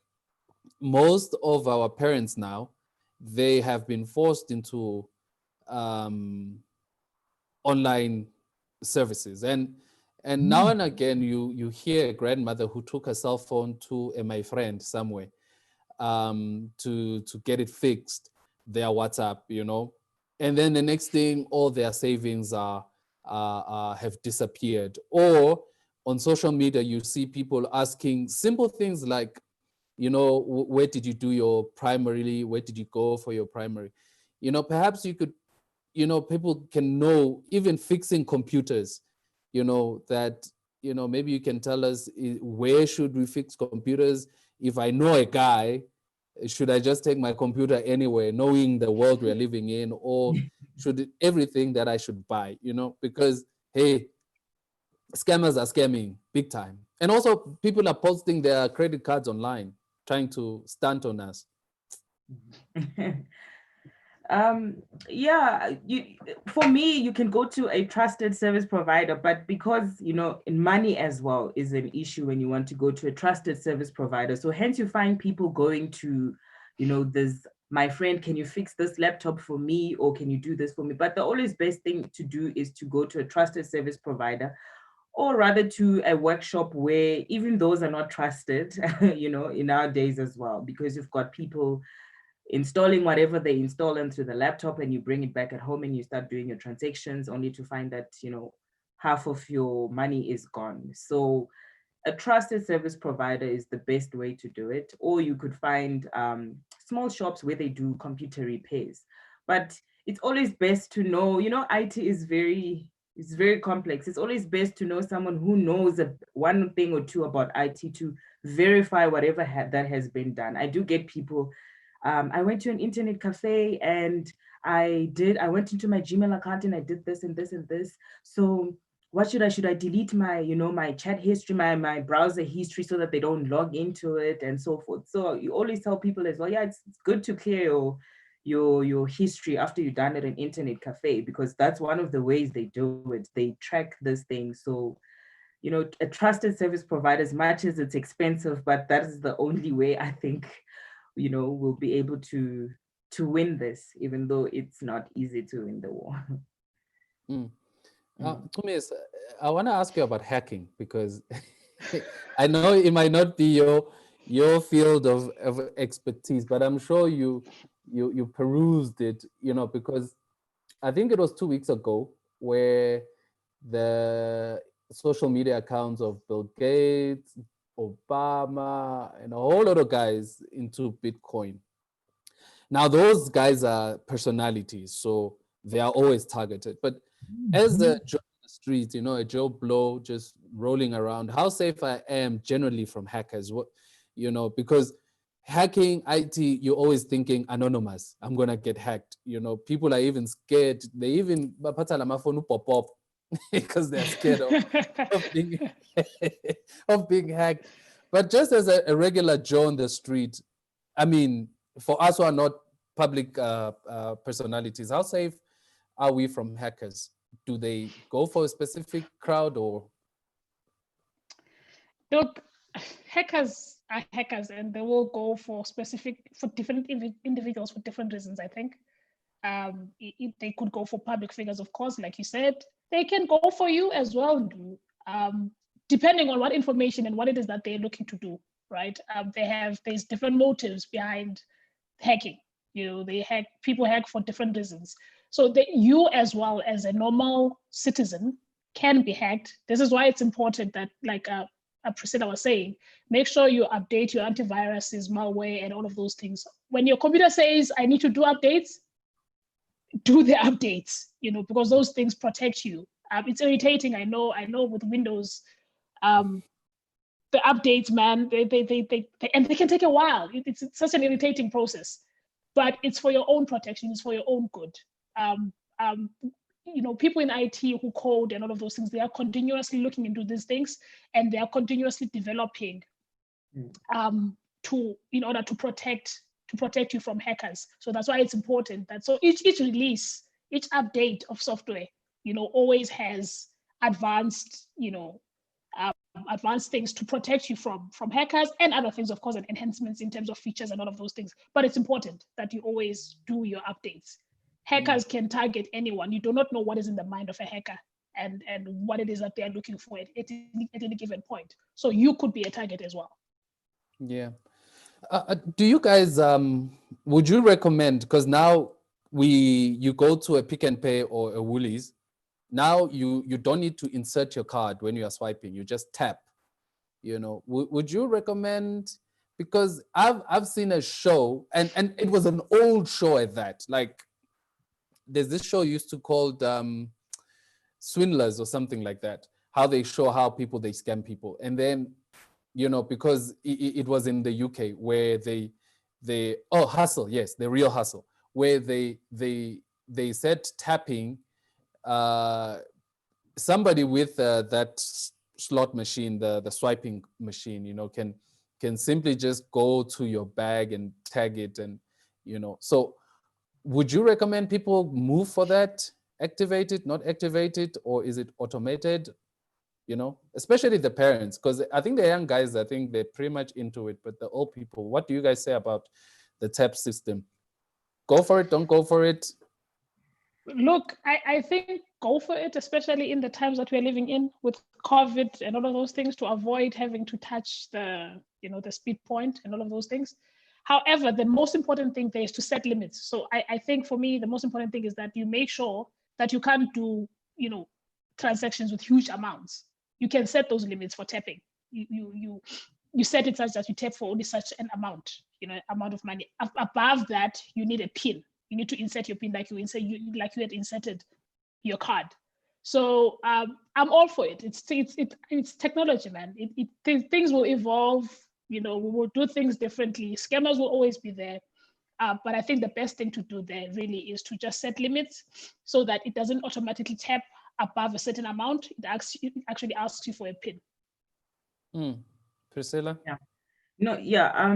most of our parents now, they have been forced into online services, and now and again you hear a grandmother who took a cell phone to my friend somewhere to get it fixed, their WhatsApp, and then the next thing, all their savings are have disappeared. Or on social media, you see people asking simple things like, where did you do your primary? Where did you go for your primary? Perhaps you could, people can know, even fixing computers, that, maybe you can tell us, where should we fix computers? If I know a guy, should I just take my computer anywhere, knowing the world we're living in, or should everything that I should buy, because, hey, scammers are scamming big time. And also people are posting their credit cards online, trying to stunt on us. Yeah, for me, you can go to a trusted service provider, but because, money as well is an issue when you want to go to a trusted service provider. So hence you find people going to, this, my friend, can you fix this laptop for me? Or can you do this for me? But the always best thing to do is to go to a trusted service provider, or rather to a workshop, where even those are not trusted, in our days as well, because you've got people installing whatever they install into the laptop, and you bring it back at home and you start doing your transactions, only to find that, half of your money is gone. So a trusted service provider is the best way to do it. Or you could find small shops where they do computer repairs. But it's always best to know, IT is it's very complex. It's always best to know someone who knows one thing or two about IT, to verify whatever that has been done. I do get people, I went to an internet cafe and I went into my Gmail account and I did this and this and this. So what should I delete my, my chat history, my browser history, so that they don't log into it and so forth. So you always tell people as well, yeah, it's good to clear your history after you've done it in internet cafe, because that's one of the ways they do it. They track this thing. So, a trusted service provider, as much as it's expensive, but that is the only way I think, we'll be able to win this, even though it's not easy to win the war. Chumisa, I want to ask you about hacking, because I know it might not be your field of expertise, but I'm sure you perused it, because I think it was 2 weeks ago where the social media accounts of Bill Gates, Obama, and a whole lot of guys into Bitcoin. Now, those guys are personalities, so they are always targeted. But as a Joe on the street, a Joe Blow just rolling around, how safe I am generally from hackers? Because hacking IT, you're always thinking anonymous. I'm gonna get hacked. People are even scared. They even pop up because they're scared of being of being hacked. But just as a regular Joe on the street, I mean, for us who are not public personalities, how safe are we from hackers? Do they go for a specific crowd or? Look, hackers are hackers, and they will go for different individuals for different reasons, I think. They could go for public figures, of course, like you said. They can go for you as well, depending on what information and what it is that they're looking to do, right? There's different motives behind hacking. People hack for different reasons. So you, as well as a normal citizen, can be hacked. This is why it's important that, like Priscilla was saying, make sure you update your antiviruses, malware, and all of those things. When your computer says, I need to do updates, do the updates, because those things protect you. It's irritating, I know with Windows, the updates, man, and they can take a while. It's such an irritating process, but it's for your own protection, it's for your own good. People in IT who code and all of those things, they are continuously looking into these things, and they are continuously developing in order to protect you from hackers. So that's why it's important that each release, each update of software, always has advanced things to protect you from hackers and other things, of course, and enhancements in terms of features and all of those things. But it's important that you always do your updates. Hackers can target anyone. You do not know what is in the mind of a hacker and what it is that they are looking for at any given point. So you could be a target as well. Yeah. Do you guys, would you recommend, because now you go to a Pick and Pay or a Woolies, now you don't need to insert your card when you are swiping, you just tap, would you recommend, because I've seen a show, and it was an old show at that, like there's this show used to called Swindlers or something like that, how they show how they scam people. And then, because it was in the UK where Hustle, yes, the Real Hustle, where they said tapping, somebody with that slot machine, the swiping machine, can simply just go to your bag and tag it, and so would you recommend people move for that? Activate it, not activate it, or is it automated? Especially the parents, because I think the young guys, I think they're pretty much into it, but the old people, what do you guys say about the tap system? Go for it, don't go for it? Look, I think go for it, especially in the times that we're living in with COVID and all of those things, to avoid having to touch the speed point and all of those things. However, the most important thing there is to set limits. So I think for me, the most important thing is that you make sure that you can't do, transactions with huge amounts. You can set those limits for tapping. You set it such that you tap for only such an amount, amount of money. Above that, you need a PIN. You need to insert your PIN like you had inserted your card. So I'm all for it. It's technology, man. Things will evolve. We will do things differently. Scammers will always be there. But I think the best thing to do there really is to just set limits so that it doesn't automatically tap above a certain amount. It actually asks you for a PIN. Priscilla? Yeah. No, yeah.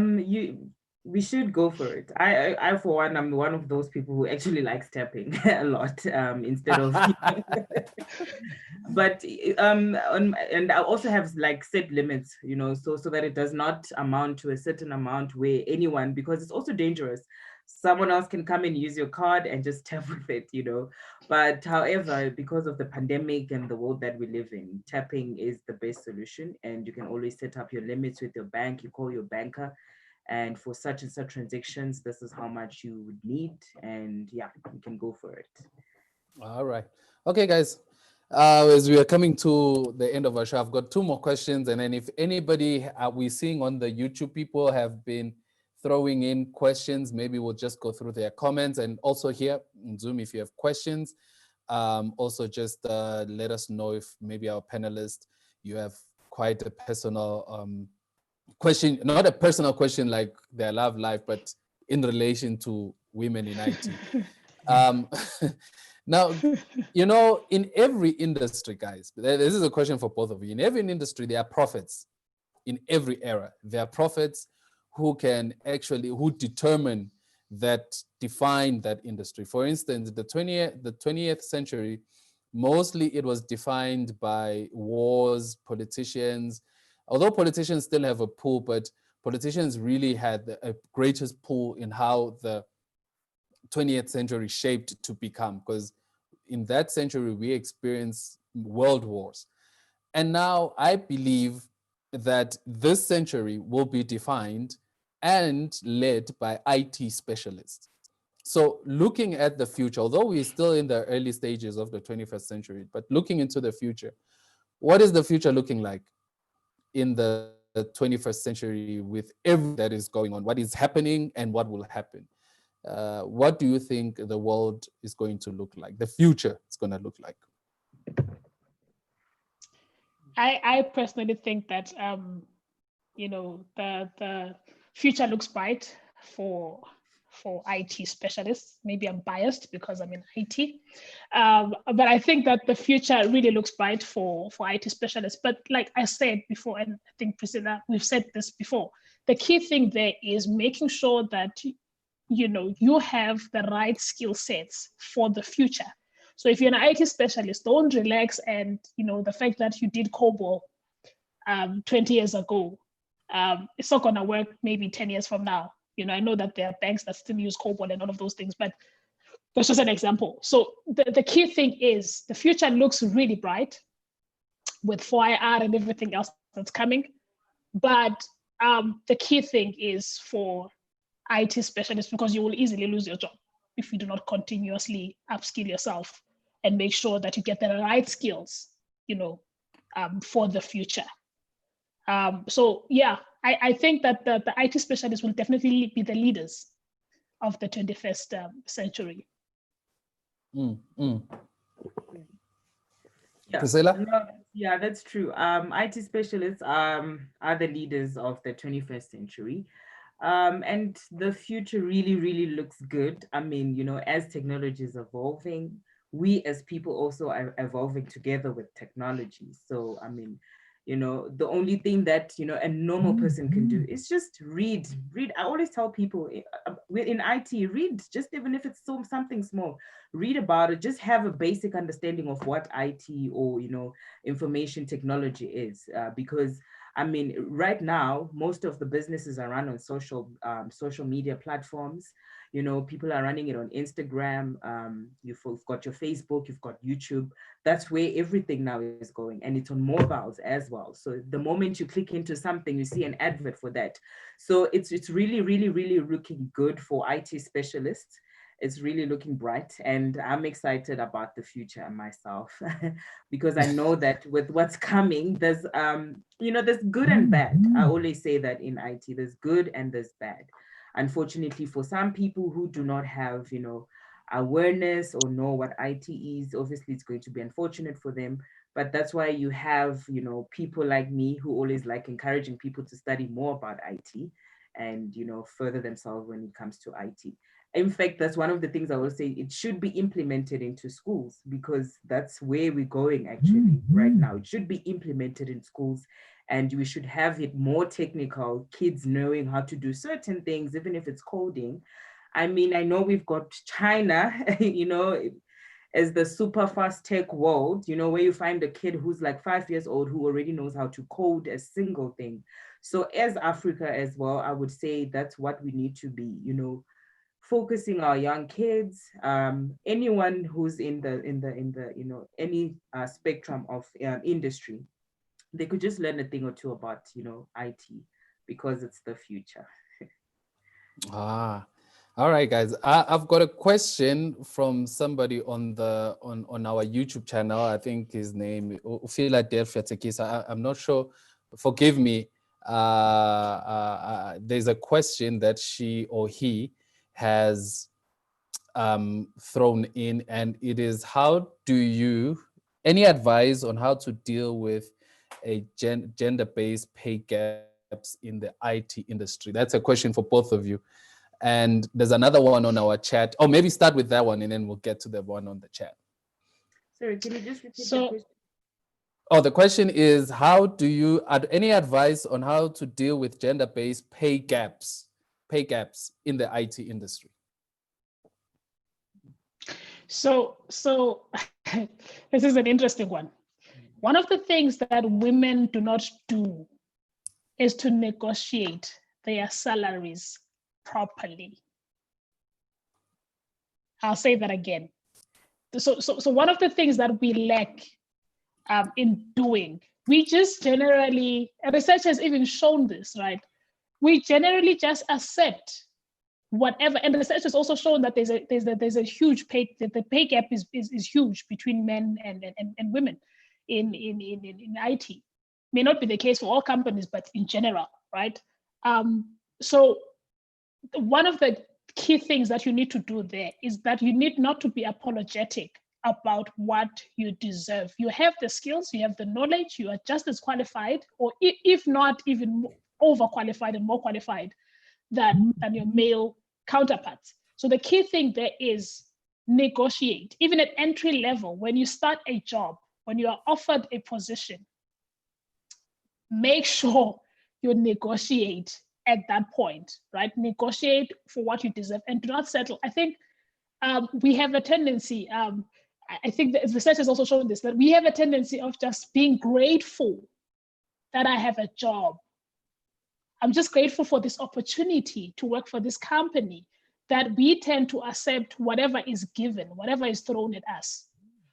We should go for it. I for one, I'm one of those people who actually likes tapping a lot, instead of but and I also have like set limits, so that it does not amount to a certain amount where anyone, because it's also dangerous. Someone else can come and use your card and just tap with it, But however, because of the pandemic and the world that we live in, tapping is the best solution, and you can always set up your limits with your bank. You call your banker, and for such and such transactions, this is how much you would need, and yeah, you can go for it. All right. Okay, guys. As we are coming to the end of our show, I've got 2 more questions, and then if anybody we're seeing on the YouTube people have been throwing in questions, maybe we'll just go through their comments, and also here in Zoom, if you have questions, also just let us know if maybe our panelists, you have quite a personal question, not a personal question like their love life, but in relation to women in IT. Now, in every industry, guys, this is a question for both of you. In every industry, there are prophets. In every era, there are prophets who determine define that industry. For instance, the 20th century, mostly it was defined by wars, politicians, although politicians still have a pull, but politicians really had a greatest pull in how the 20th century shaped to become, because in that century we experienced world wars. And now I believe that this century will be defined and led by IT specialists. So looking at the future, although we're still in the early stages of the 21st century, but looking into the future, what is the future looking like in the 21st century with everything that is going on? What is happening and what will happen? What do you think the world is going to look like? The future is going to look like? I personally think that the future looks bright for IT specialists. Maybe I'm biased because I'm in IT, but I think that the future really looks bright for IT specialists. But like I said before, and I think Priscilla, we've said this before, the key thing there is making sure that you have the right skill sets for the future. So if you're an IT specialist, don't relax and the fact that you did COBOL 20 years ago, it's not going to work maybe 10 years from now. I know that there are banks that still use COBOL and all of those things, but that's just an example. So the key thing is the future looks really bright with 4IR and everything else that's coming. But the key thing is for IT specialists, because you will easily lose your job if you do not continuously upskill yourself and make sure that you get the right skills, for the future. So yeah, I think that the IT specialists will definitely be the leaders of the 21st century. Yeah. Priscilla? No, yeah, that's true. IT specialists are the leaders of the 21st century. And the future really, really looks good. I mean, as technology is evolving, we as people also are evolving together with technology. So, I mean, the only thing that, a normal person can do is just read. I always tell people in IT, read, just even if it's something small, read about it, just have a basic understanding of what IT or, information technology is, because I mean, right now, most of the businesses are run on social media platforms. People are running it on Instagram. You've got your Facebook, you've got YouTube. That's where everything now is going, and it's on mobiles as well. So the moment you click into something, you see an advert for that. So it's really, really, really looking good for IT specialists. It's really looking bright, and I'm excited about the future myself because I know that with what's coming, there's there's good and bad. I always say that in IT, there's good and there's bad. Unfortunately, for some people who do not have awareness or know what IT is, obviously it's going to be unfortunate for them. But that's why you have people like me who always like encouraging people to study more about IT and further themselves when it comes to IT. In fact, that's one of the things I will say, it should be implemented into schools, because that's where we're going actually right now. It should be implemented in schools, and we should have it more technical, kids knowing how to do certain things, even if it's coding. I mean, I know we've got China, as the super fast tech world, where you find a kid who's like 5 years old who already knows how to code a single thing. So as Africa as well, I would say that's what we need to be, focusing our young kids, anyone who's in the any spectrum of industry, they could just learn a thing or two about IT, because it's the future. All right, guys. I've got a question from somebody on our YouTube channel. I think his name Philadelphia Tekisa. I'm not sure. Forgive me. There's a question that she or he has thrown in, and it is, any advice on how to deal with a gender-based pay gaps in the IT industry? That's a question for both of you. And there's another one on our chat. Or maybe start with that one and then we'll get to the one on the chat. Sorry, can you just repeat the question? Oh, the question is, any advice on how to deal with gender-based pay gaps in the IT industry? So this is an interesting one. One of the things that women do not do is to negotiate their salaries properly. I'll say that again. So one of the things that we lack in doing, we just generally, and research has even shown this, right? We generally just accept whatever, and research has also shown that there's a huge pay, that the pay gap is huge between men and women in IT. May not be the case for all companies, but in general, right? So one of the key things that you need to do there is that you need not to be apologetic about what you deserve. You have the skills, you have the knowledge, you are just as qualified, or if not even overqualified and more qualified than your male counterparts. So the key thing there is negotiate. Even at entry level, when you start a job, when you are offered a position, make sure you negotiate at that point, right? Negotiate for what you deserve and do not settle. I think we have a tendency, I think the research has also shown this, that we have a tendency of just being grateful that I have a job. I'm just grateful for this opportunity to work for this company, that we tend to accept whatever is given, whatever is thrown at us.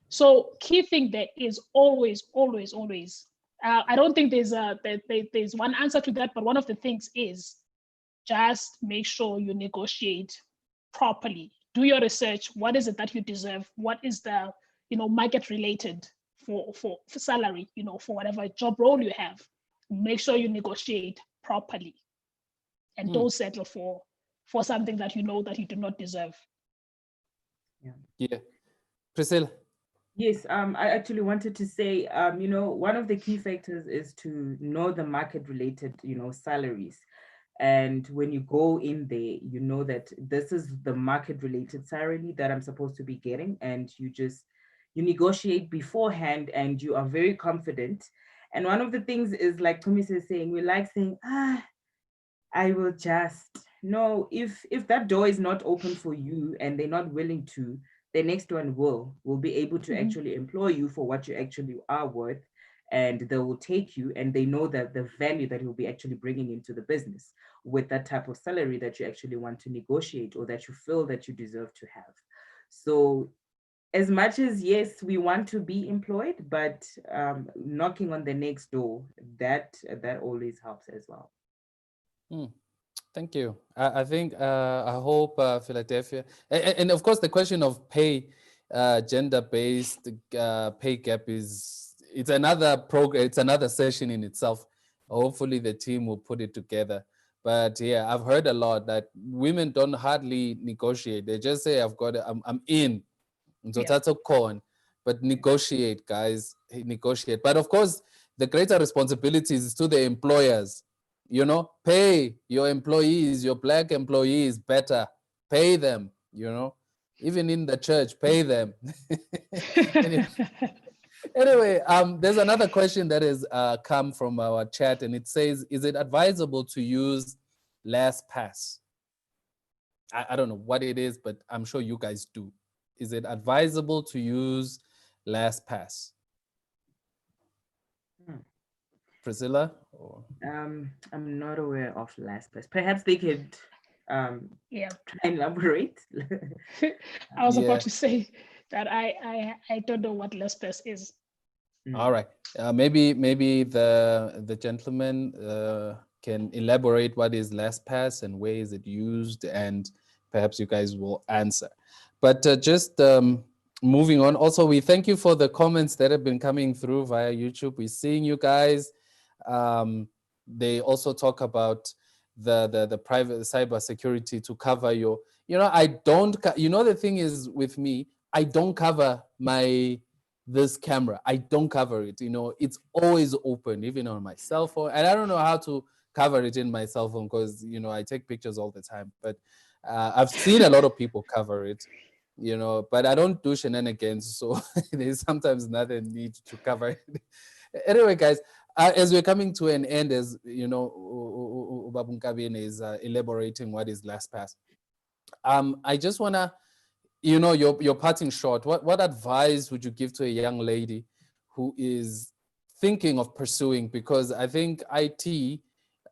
So key thing there is always, always, always. I don't think there's one answer to that, but one of the things is just make sure you negotiate properly. Do your research. What is it that you deserve? What is the market related for salary? For whatever job role you have. Make sure you negotiate properly, and don't settle for something that you know that you do not deserve. Yeah, Priscilla. Yes, I actually wanted to say, one of the key factors is to know the market-related, salaries. And when you go in there, you know that this is the market-related salary that I'm supposed to be getting, and you negotiate beforehand, and you are very confident. And one of the things is, like Chumisa is saying, we like saying, I will just. No, if that door is not open for you and they're not willing to, the next one will be able to actually employ you for what you actually are worth, and they will take you, and they know that the value that you'll be actually bringing into the business with that type of salary that you actually want to negotiate, or that you feel that you deserve to have. So as much as, yes, we want to be employed, but knocking on the next door, that always helps as well. Thank you. I think, I hope Philadelphia, and of course the question of pay, gender-based pay gap it's another program, it's another session in itself. Hopefully the team will put it together. But yeah, I've heard a lot that women don't hardly negotiate. They just say, I'm in. So that's a con. But negotiate, guys, negotiate. But of course, the greater responsibilities is to the employers. Pay your employees, your Black employees better. Pay them, even in the church, pay them. Anyway, there's another question that has come from our chat, and it says, is it advisable to use LastPass? I don't know what it is, but I'm sure you guys do. Is it advisable to use LastPass? Priscilla? I'm not aware of LastPass. Perhaps they could try and elaborate. I was about to say that I don't know what LastPass is. All right. Maybe the gentleman can elaborate what is LastPass and where is it used, and perhaps you guys will answer. But just moving on. Also, we thank you for the comments that have been coming through via YouTube. We're seeing you guys. They also talk about the private cyber security to cover your. I don't. The thing is with me, I don't cover this camera. I don't cover it. It's always open, even on my cell phone. And I don't know how to cover it in my cell phone because I take pictures all the time. But I've seen a lot of people cover it. But I don't do shenanigans, so there's sometimes not a need to cover it. Anyway, guys, as we're coming to an end, as Ubaba Nkabeni is elaborating what is LastPass, I just want to, your parting shot, what advice would you give to a young lady who is thinking of pursuing, because I think IT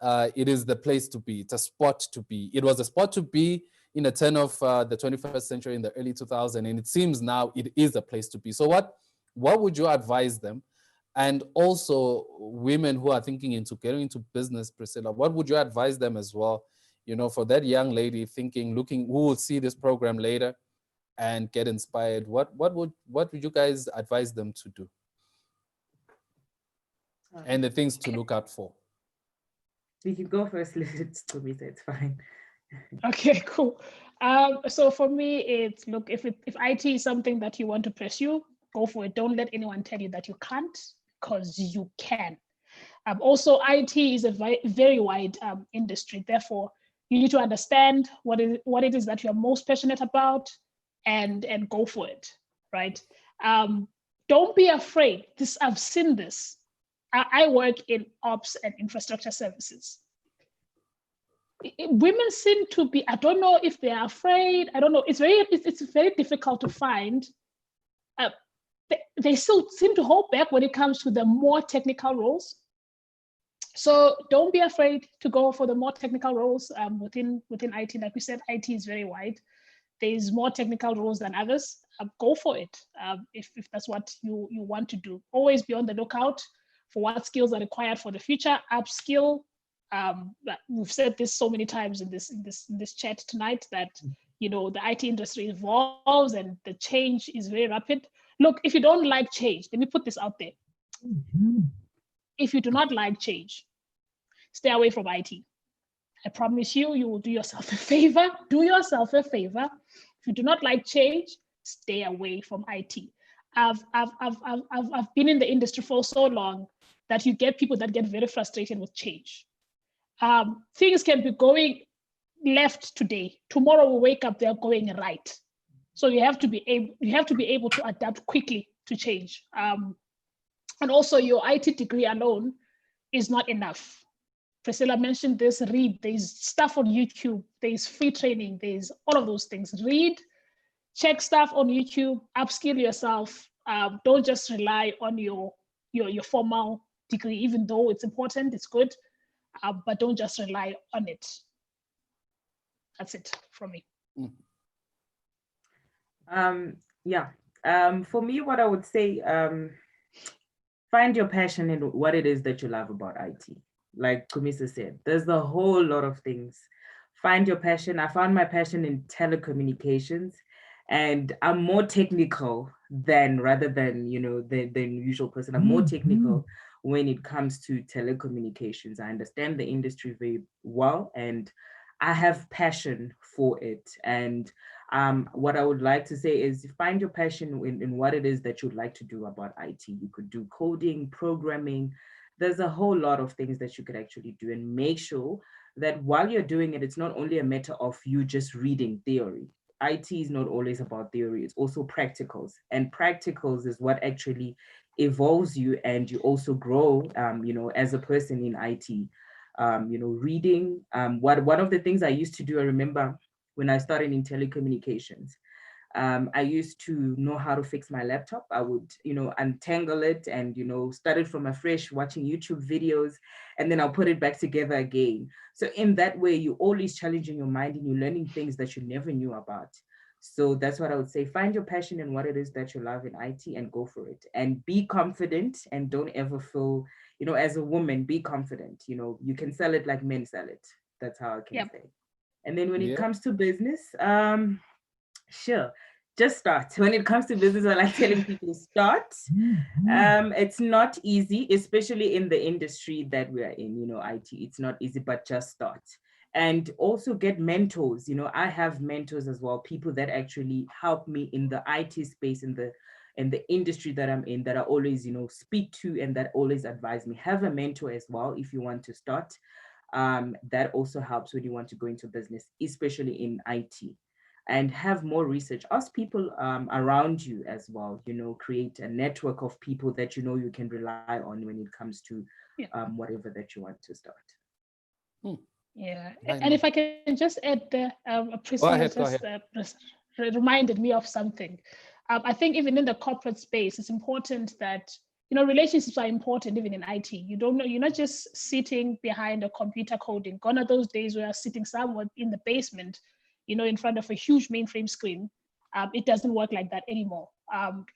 it is the place to be. It's a spot to be. It was a spot to be in the turn of the 21st century in the early 2000s, and it seems now it is a place to be. So what would you advise them? And also women who are thinking into getting into business, Priscilla, what would you advise them as well? You know, for that young lady thinking, looking, who will see this program later and get inspired, what would you guys advise them to do? And the things to look out for? You can go first, it's Chumisa, it's fine. Okay, cool. So for me, it's look, if IT is something that you want to pursue, go for it. Don't let anyone tell you that you can't, because you can. Also, IT is a very wide industry. Therefore, you need to understand what it is that you're most passionate about, and go for it, right? Don't be afraid. I've seen this. I work in ops and infrastructure services. Women seem to be, I don't know if they're afraid. I don't know. It's very difficult to find. They still seem to hold back when it comes to the more technical roles. So don't be afraid to go for the more technical roles within IT. Like we said, IT is very wide. There's more technical roles than others. Go for it if that's what you want to do. Always be on the lookout for what skills are required for the future. Upskill. We've said this so many times in this chat tonight that the IT industry evolves and the change is very rapid. Look, if you don't like change, let me put this out there. If you do not like change, stay away from IT. I promise you, you will do yourself a favor. Do yourself a favor. If you do not like change, stay away from IT. I've been in the industry for so long that you get people that get very frustrated with change. Things can be going left today. Tomorrow we wake up, they're going right. So you have to be able to adapt quickly to change. And also your IT degree alone is not enough. Priscilla mentioned this, read, there's stuff on YouTube, there's free training, there's all of those things. Read, check stuff on YouTube, upskill yourself. Don't just rely on your formal degree, even though it's important, it's good, but don't just rely on it. That's it from me. For me, what I would say, find your passion in what it is that you love about IT. Like Chumisa said, there's a whole lot of things. Find your passion. I found my passion in telecommunications, and I'm more technical rather than the usual person. I'm more technical when it comes to telecommunications. I understand the industry very well, and I have passion for it. And what I would like to say is find your passion in what it is that you'd like to do about IT. You could do coding, programming. There's a whole lot of things that you could actually do, and make sure that while you're doing it, it's not only a matter of you just reading theory. IT is not always about theory, it's also practicals. And practicals is what actually evolves you, and you also grow, as a person in IT. Reading. One of the things I used to do, I remember when I started in telecommunications, I used to know how to fix my laptop. I would, untangle it and, start it from afresh, watching YouTube videos, and then I'll put it back together again. So in that way, you're always challenging your mind and you're learning things that you never knew about. So that's what I would say. Find your passion in what it is that you love in IT and go for it. And be confident, and don't ever feel, as a woman, be confident. You can sell it like men sell it. That's how I can say. And then when it comes to business, sure, just start. When it comes to business, I like telling people start. It's not easy, especially in the industry that we are in, IT. It's not easy, but just start. And also get mentors. I have mentors as well, people that actually help me in the IT space, in the industry that I'm in, that I always, speak to, and that always advise me. Have a mentor as well if you want to start. That also helps when you want to go into business, especially in IT. And have more research. Ask people around you as well, create a network of people that you can rely on when it comes to whatever that you want to start. Yeah, and if I can just add, Priscilla just reminded me of something. I think even in the corporate space, it's important that relationships are important even in IT. You don't know, you're not just sitting behind a computer coding. Gone are those days where you're sitting somewhere in the basement, in front of a huge mainframe screen. It doesn't work like that anymore.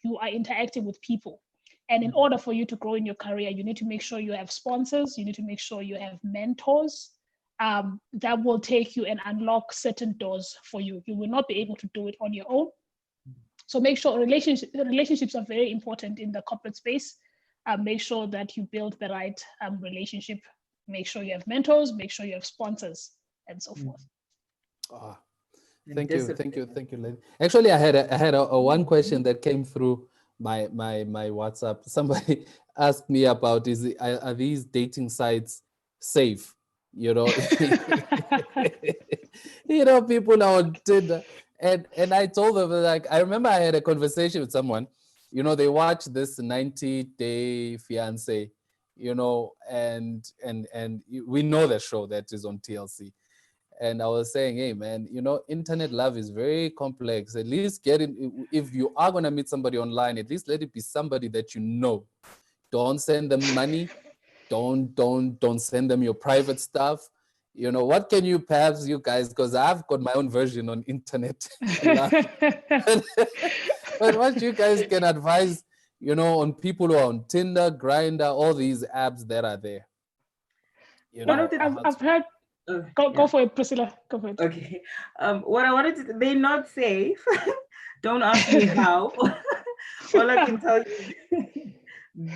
You are interacting with people. And in order for you to grow in your career, you need to make sure you have sponsors, you need to make sure you have mentors that will take you and unlock certain doors for you. You will not be able to do it on your own. So make sure relationships are very important in the corporate space. Make sure that you build the right relationship. Make sure you have mentors, make sure you have sponsors, and so forth. Oh, thank you, lady. Actually, I had a one question that came through my WhatsApp. Somebody asked me about are these dating sites safe? People are on Tinder, and I told them, like, I remember I had a conversation with someone. They watch this 90-Day Fiance, and we know the show that is on TLC. And I was saying, hey, man, internet love is very complex. At least if you are going to meet somebody online, at least let it be somebody that you know. Don't send them money. Don't send them your private stuff. What can you guys, because I've got my own version on internet. But what you guys can advise, on people who are on Tinder, Grindr, all these apps that are there. I've heard. Go for it, Priscilla. Go for it. Okay. What I wanted to, they're not safe. Don't ask me how. All I can tell you,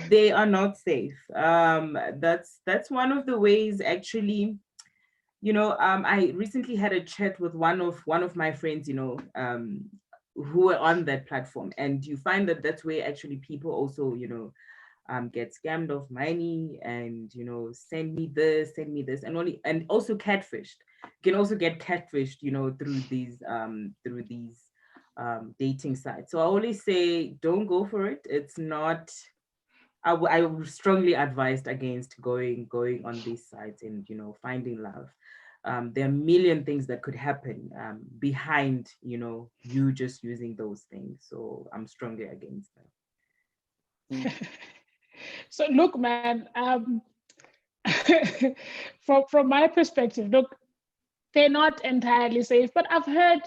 they are not safe. That's one of the ways, actually. I recently had a chat with one of my friends, who were on that platform, and you find that that's where actually people also, get scammed of money, and send me this, and also catfished. You can also get catfished, through these dating sites. So I always say, don't go for it. It's not. I would strongly advise against going on these sites and finding love. There are a million things that could happen behind you just using those things. So I'm strongly against that. So look, man, from my perspective, look, they're not entirely safe, but I've heard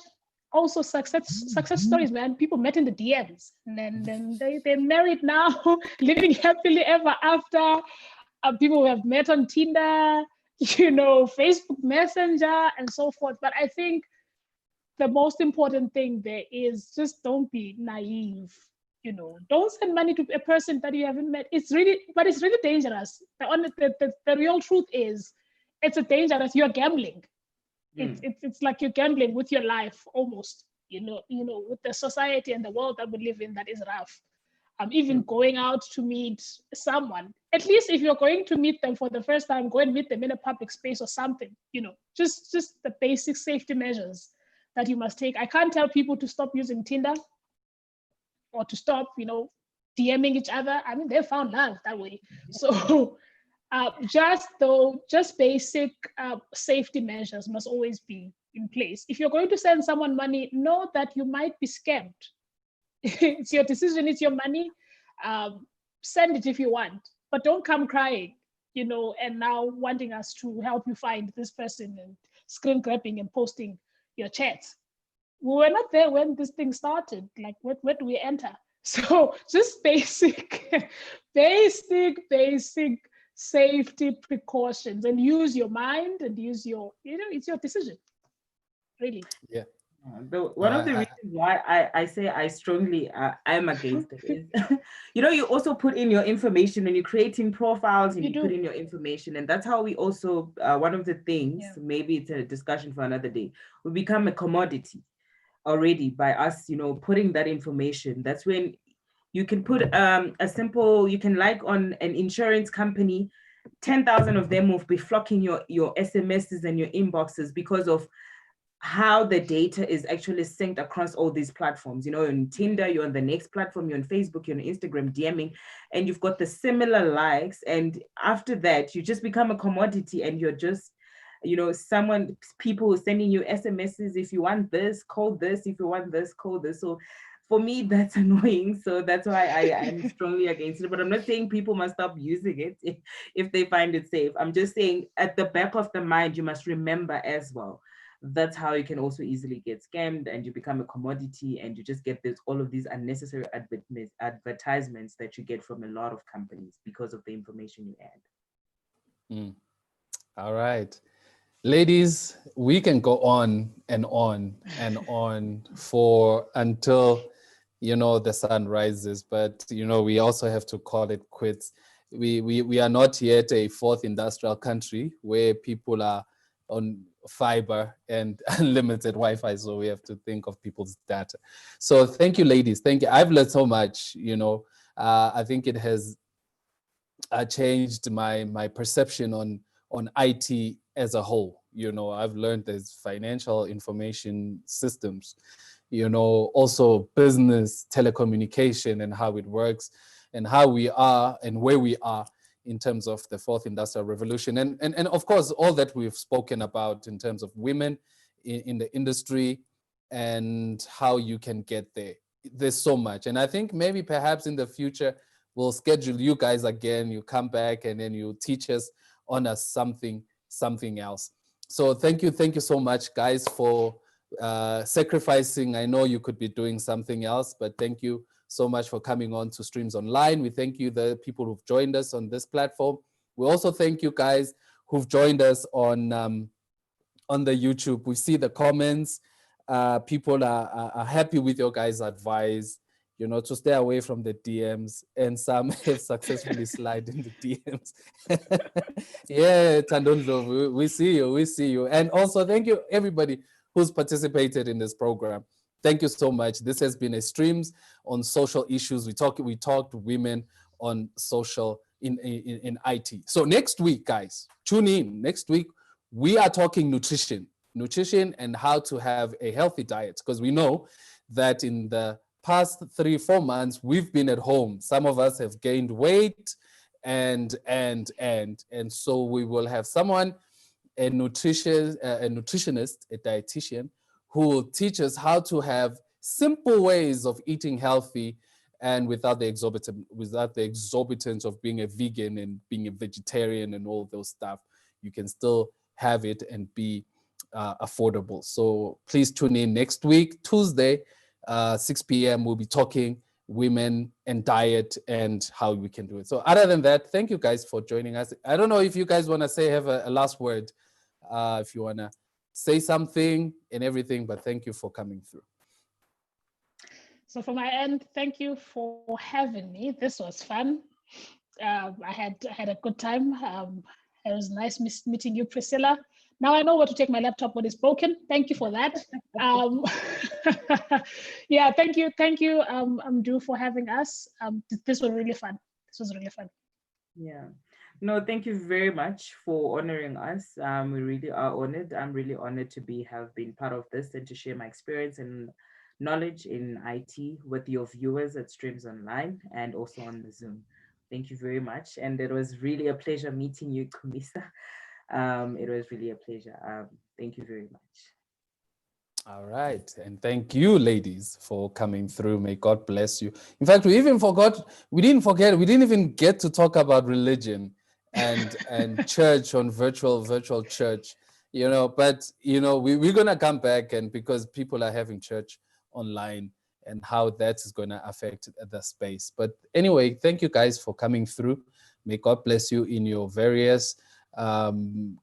also success stories, man. People met in the DMs, and then they're married now, living happily ever after. People who have met on Tinder, Facebook Messenger, and so forth. But I think the most important thing there is just don't be naive. Don't send money to a person that you haven't met. It's really dangerous. The real truth is, it's dangerous. You're gambling. It's like you're gambling with your life almost. With the society and the world that we live in, that is rough. Even going out to meet someone, at least if you're going to meet them for the first time, go and meet them in a public space or something. Just the basic safety measures that you must take. I can't tell people to stop using Tinder or to stop, DMing each other. I mean, they found love that way. So just basic safety measures must always be in place. If you're going to send someone money, know that you might be scammed. It's your decision, it's your money. Send it if you want, but don't come crying, and now wanting us to help you find this person and screen grabbing and posting your chats. We were not there when this thing started. Like, where do we enter? So just basic safety precautions, and use your mind and use your, it's your decision, really. Yeah. One of the reasons why I say I strongly I'm against it is, you also put in your information when you're creating profiles, and you put in your information, and that's how we also, one of the things, maybe it's a discussion for another day, we become a commodity already by us, putting that information. That's when you can put you can, like, on an insurance company, 10,000 of them will be flocking your SMSs and your inboxes because of how the data is actually synced across all these platforms. On Tinder, you're on the next platform, you're on Facebook, you're on Instagram DMing, and you've got the similar likes. And after that, you just become a commodity, and you're just, people sending you SMSs. If you want this, call this. If you want this, call this. So for me, that's annoying. So that's why I'm strongly against it. But I'm not saying people must stop using it if they find it safe. I'm just saying at the back of the mind, you must remember as well. That's how you can also easily get scammed and you become a commodity and you just get this all of these unnecessary advertisements that you get from a lot of companies because of the information you add. All right. Ladies, we can go on and on and on for until, the sun rises, but, we also have to call it quits. We are not yet a fourth industrial country where people are on fiber and unlimited Wi-Fi, so we have to think of people's data. So thank you, ladies. Thank you. I've learned so much, I think it has changed my perception on IT as a whole. I've learned there's financial information systems, also business, telecommunication, and how it works, and how we are and where we are in terms of the fourth industrial revolution. And of course, all that we've spoken about in terms of women in the industry and how you can get there. There's so much. And I think maybe perhaps in the future, we'll schedule you guys again. You come back and then you teach us on something else. So thank you so much, guys, for sacrificing. I know you could be doing something else, but thank you so much for coming on to Streams Online. We thank you, the people who've joined us on this platform. We also thank you guys who've joined us on the YouTube. We see the comments. People are happy with your guys' advice, to stay away from the DMs, and some have successfully slid in the DMs. Yeah, Tandondlo, we see you. And also thank you everybody who's participated in this program. Thank you so much. This has been a Streams on social issues. We talked women on social in IT. So next week, guys, tune in. Next week, we are talking nutrition and how to have a healthy diet, because we know that in the past 3-4 months, we've been at home. Some of us have gained weight and so we will have someone, a nutritionist, a dietitian, who will teach us how to have simple ways of eating healthy and without the exorbitance of being a vegan and being a vegetarian and all those stuff. You can still have it and be affordable. So please tune in next week, Tuesday, 6 p.m. We'll be talking women and diet and how we can do it. So other than that, thank you guys for joining us. I don't know if you guys want to have a last word, if you want to say something and everything, but thank you for coming through. So from my end, thank you for having me. This was fun. I had a good time. It was nice meeting you, Priscilla. Now I know where to take my laptop when it's broken. Thank you for that. Yeah, thank you, Amdu, for having us. This was really fun. Yeah. No, thank you very much for honoring us. We really are honored. I'm really honored to have been part of this and to share my experience and knowledge in IT with your viewers at Streams Online and also on the Zoom. Thank you very much. And it was really a pleasure meeting you, Chumisa. It was really a pleasure. Thank you very much. All right. And thank you, ladies, for coming through. May God bless you. In fact, we didn't even get to talk about religion and church on virtual church, but, we're going to come back, and because people are having church online and how that is going to affect the space. But anyway, thank you guys for coming through. May God bless you in your various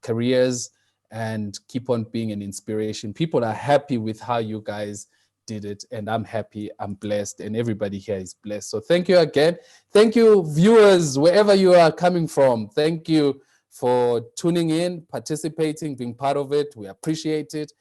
careers and keep on being an inspiration. People are happy with how you guys did it, and I'm happy, I'm blessed, and everybody here is blessed. So thank you again. Thank you, viewers, wherever you are coming from. Thank you for tuning in, participating, being part of it. We appreciate it.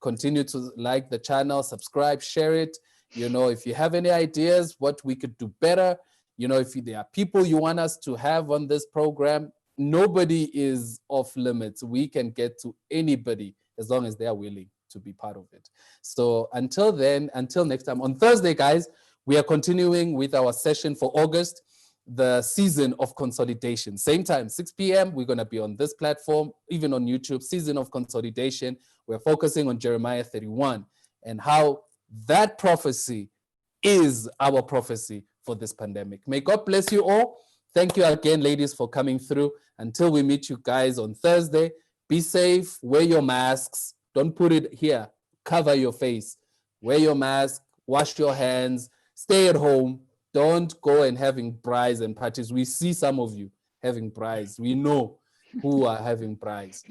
Continue to like the channel, subscribe, share it. If you have any ideas what we could do better, if there are people you want us to have on this program, nobody is off limits. We can get to anybody as long as they are willing to be part of it. So until then, until next time, on Thursday, guys, we are continuing with our session for August, the season of consolidation. Same time, 6 p.m., we're going to be on this platform, even on YouTube, season of consolidation. We're focusing on Jeremiah 31 and how that prophecy is our prophecy for this pandemic. May God bless you all. Thank you again, ladies, for coming through. Until we meet you guys on Thursday, be safe, wear your masks. Don't put it here. Cover your face. Wear your mask, wash your hands, stay at home. Don't go and having braais and parties. We see some of you having braais. We know who are having braais.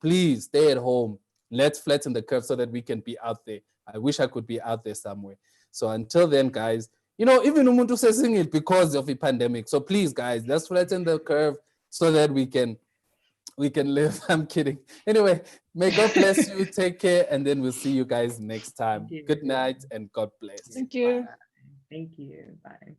Please stay at home. Let's flatten the curve so that we can be out there. I wish I could be out there somewhere. So until then, guys, even Umuntu says it because of the pandemic. So please, guys, let's flatten the curve so that we can live. I'm kidding. Anyway, may God bless you. Take care, and then we'll see you guys next time. Good night and God bless. Thank you. Thank you. Bye.